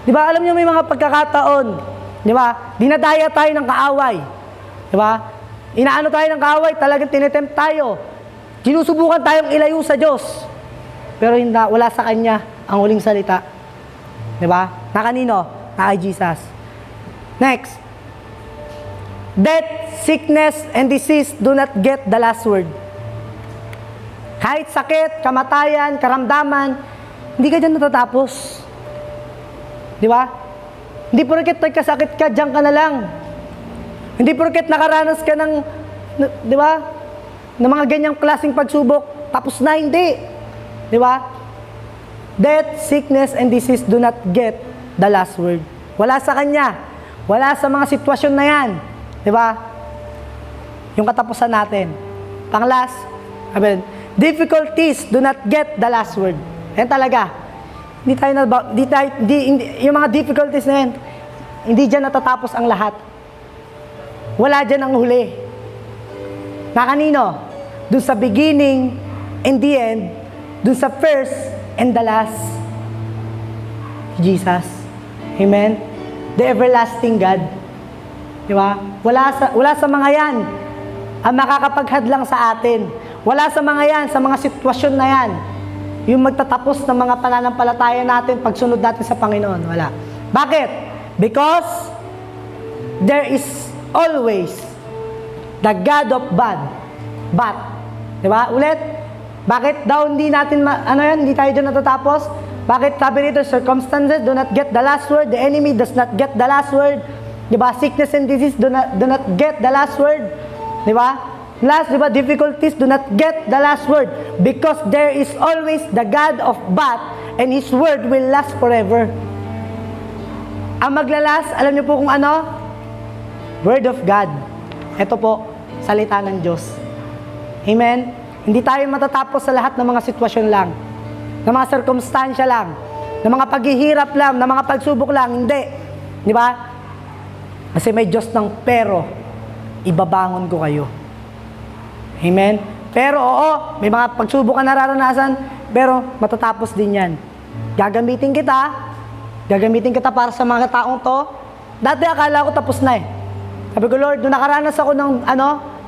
Di ba? Alam niyo may mga pagkakataon. Di ba? Dinadaya tayo ng kaaway. Di ba? Inaano tayo ng kaaway, talagang tinetempt tayo. Sinusubukan tayong ilayo sa Diyos. Pero hindi, wala sa Kanya ang huling salita. Di ba? Na kanino? Na kay Jesus. Next. Death, sickness, and disease do not get the last word. Kahit sakit, kamatayan, karamdaman, hindi ka dyan natatapos. Di ba? Hindi porket nagkasakit ka, dyan ka na lang. Hindi porket nakaranas ka ng, di ba? Ng mga ganyang klaseng pagsubok, tapos na, hindi. Di ba? Death, sickness, and disease do not get the last word. Wala sa Kanya. Wala sa mga sitwasyon na yan. Di ba? Yung katapusan natin. Pang-last, difficulties do not get the last word. Yan talaga. Yung mga difficulties na yan, hindi dyan natatapos ang lahat. Wala dyan ang huli. Na kanino? Doon sa beginning and the end, doon sa first and the last. Jesus. Amen? The everlasting God. Di ba? Wala sa mga yan ang makakapaghadlang sa atin. Wala sa mga yan, sa mga sitwasyon na yan, yung magtatapos ng mga pananampalataya natin, pagsunod natin sa Panginoon. Wala. Bakit? Because there is always the God of but. Diba? Ulit. Bakit daw hindi natin, hindi tayo dyan natatapos? Bakit sabi rito, circumstances do not get the last word, the enemy does not get the last word. Diba? Sickness and disease do not get the last word. Diba? Last, diba, difficulties do not get the last word because there is always the God of but and His word will last forever. Ang maglalas, alam niyo po kung ano? Word of God. Ito po, salita ng Diyos. Amen? Hindi tayo matatapos sa lahat ng mga sitwasyon lang, ng mga circumstansya lang, ng mga paghihirap lang, ng mga pagsubok lang. Hindi. Di ba? Kasi may Diyos ng pero, ibabangon ko kayo. Amen? Pero oo, may mga pagsubok ka nararanasan, pero matatapos din yan. Gagamitin kita para sa mga taong to. Dati akala ko tapos na eh. Sabi ko, Lord, nung nakaranas ako ng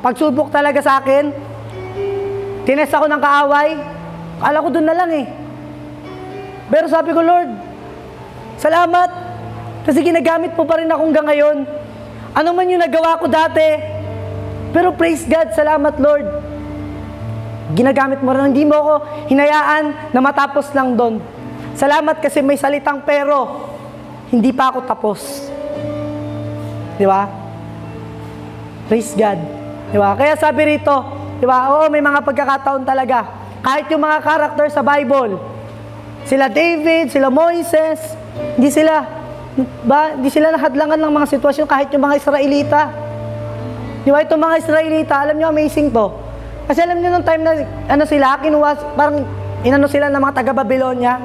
pagsubok talaga sa akin, tinest ako ng kaaway, akala ko doon na lang eh. Pero sabi ko, Lord, salamat, kasi ginagamit mo pa rin ako hanggang ngayon. Ano man yung nagawa ko dati, pero praise God, salamat Lord. Ginagamit mo rin, hindi mo ako hinayaan na matapos lang doon. Salamat kasi may salitang pero, hindi pa ako tapos. Di ba? Praise God. Di ba? Kaya sabi rito, di ba? Oo, may mga pagkakataon talaga. Kahit yung mga karakter sa Bible, sila David, sila Moises, hindi sila nahadlangan ng mga sitwasyon kahit yung mga Israelita. Di ba? Itong mga Israelita, alam nyo, amazing to. Kasi alam nyo nung time na, parang inano sila ng mga taga-Babylonia.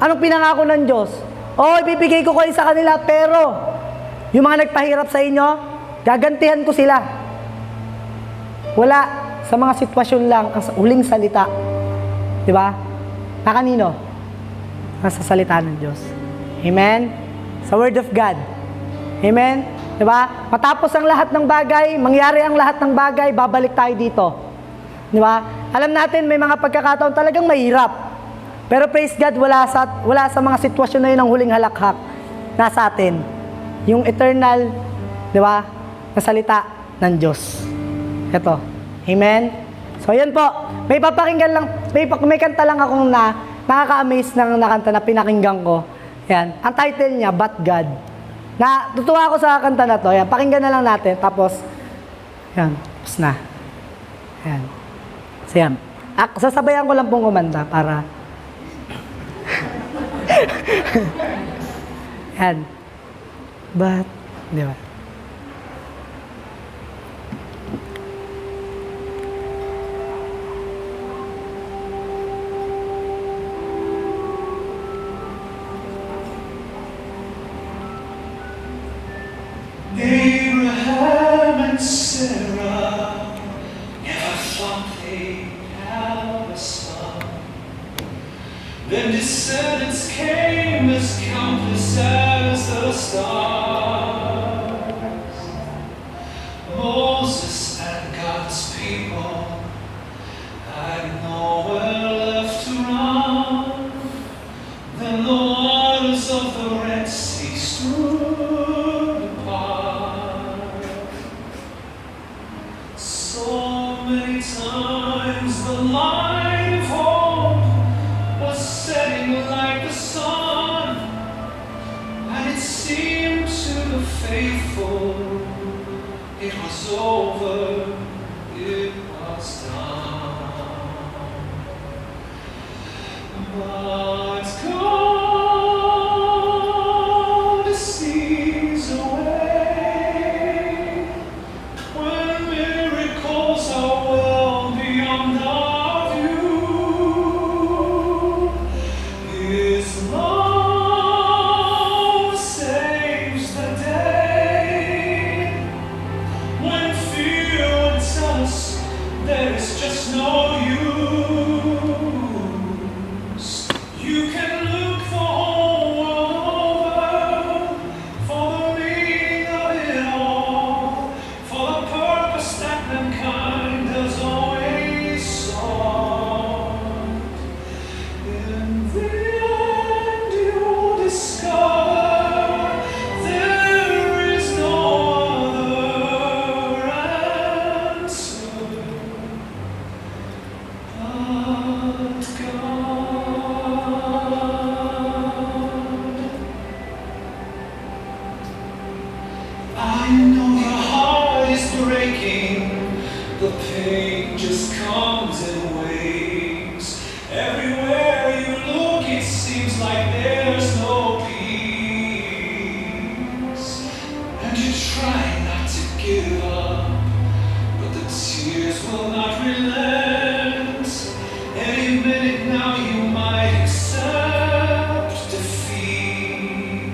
Anong pinangako ng Diyos? Ibibigay ko kayo sa kanila, pero yung mga nagpahirap sa inyo, gagantihan ko sila. Wala, sa mga sitwasyon lang, ang huling salita. Di ba? Na kanino? Nasa salita ng Diyos. Amen? Sa Word of God. Amen? Di ba? Matapos ang lahat ng bagay, mangyari ang lahat ng bagay, babalik tayo dito. Di ba? Alam natin, may mga pagkakataon talagang mahirap. Pero praise God, wala sa mga sitwasyon na yun ang huling halakhak nasa atin. Yung eternal, di ba, na salita ng Diyos. Ito. Amen? So, yan po. May papakinggan lang, may kanta lang akong nakaka-amaze ng nakanta na pinakinggan ko. Yan. Ang title niya, But God. Tutuwa ako sa kanta na to. Yan. Pakinggan na lang natin. Tapos, yan. Tapos na. Yan. So, yan. Sasabayan ko lang pong kumanta para yan. But, di ba? Abraham and Sarah never thought they'd have a son. Then descendants came as countless as the stars. Moses and God's people had nowhere left to run. Then the waters of the Red Sea stood apart. So many times the light of hope was setting like the sun, and it seemed to the faithful it was over, it was done. But God sees a way when miracles are well beyond our view. His love saves the day when fear would tell us there is just no use. You can look the whole world over for the meaning of it all, for the purpose that mankind has always sought. In the end you'll discover there is no other answer but God. I know your heart is breaking. The pain just comes in waves. Everywhere you look, it seems like there's no peace. And you try not to give up, but the tears will not relent. Any minute now you might accept defeat.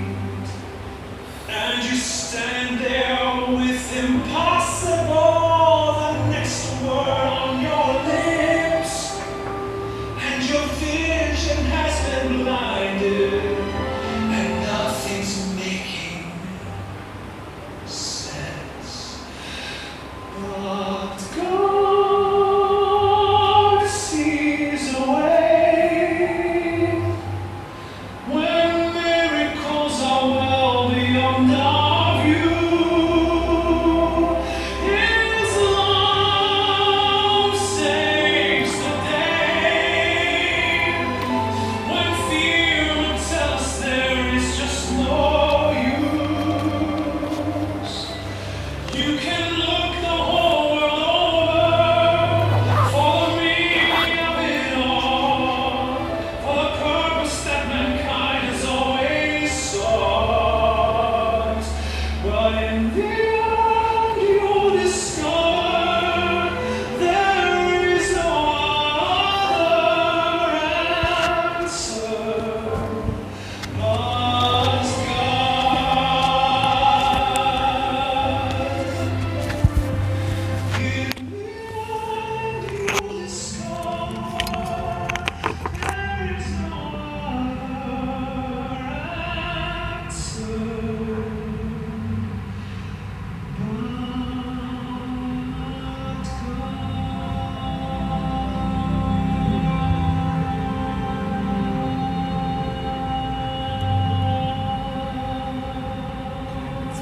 And you stand there with impossible, the next word on your lips, and your vision has been blinded, and nothing's making sense.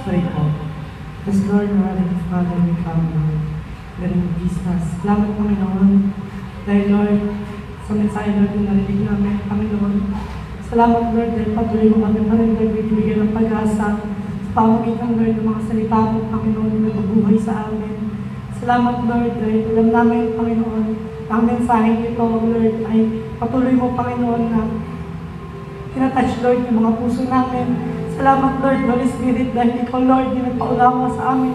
pray po. Yes, Lord, Heavenly Father, we come, Lord. Lord Jesus. Salamat, Panginoon. Dahil, Lord, sa mensahe, Lord, na narinig namin, Panginoon. Salamat, Lord, dahil patuloy mo kami pa rin, Lord, bibigyan ng pag-asa sa pamagitan, Lord, ng mga salita mo, Panginoon, na nagbubuhay sa amin. Salamat, Lord, dahil alam namin, Panginoon, na ang mensahe nito, Lord, ay patuloy mo, Panginoon, na tinatouch, Lord, yung mga puso namin. Salamat, Lord, Holy Spirit, dahil ikaw, Lord, yung nagpaulawa sa amin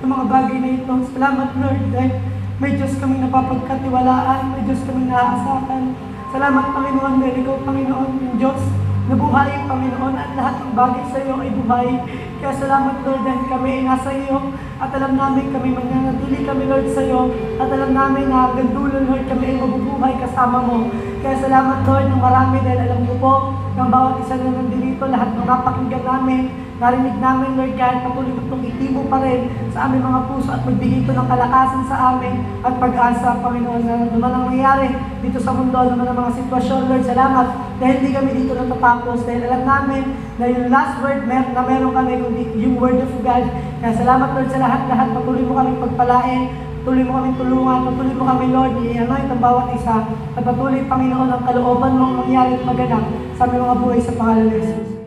ng mga bagay na ito. Salamat, Lord, dahil may Diyos kaming napapagkatiwalaan, may Diyos kaming naaasahan. Salamat, Panginoon, dahil ikaw, Panginoon, yung Diyos na buhay, Panginoon, at lahat ng bagay sa iyo ay buhay. Kaya salamat, Lord, dahil kami ay nasa iyo, at alam namin kami mananatili kami, Lord, sa iyo, at alam namin na hanggang dulo, Lord, kami ay mabubuhay kasama mo. Kaya salamat, Lord, ng marami, dahil alam ko po, ng bawat isa na nandito, lahat ng napakinggan namin, narinig namin, Lord, kahit patuloy ko itong itimo pa rin sa aming mga puso at magbigay ito ng kalakasan sa amin at pag-asa, Panginoon, na naman ang nangyari dito sa mundo, naman ang mga sitwasyon, Lord, salamat dahil hindi kami dito natatapos, dahil alam namin na yung last word na meron kami, kundi yung word of God. Kaya salamat, Lord, sa lahat-lahat, patuloy mo kami pagpalain, patuloy mo kami tulungan, patuloy mo kami, Lord, i-anoint ang bawat isa, at patuloy, Panginoon, ang kalooban mong mangyari at maganap sa aming mga buhay sa pangalan ni Jesus.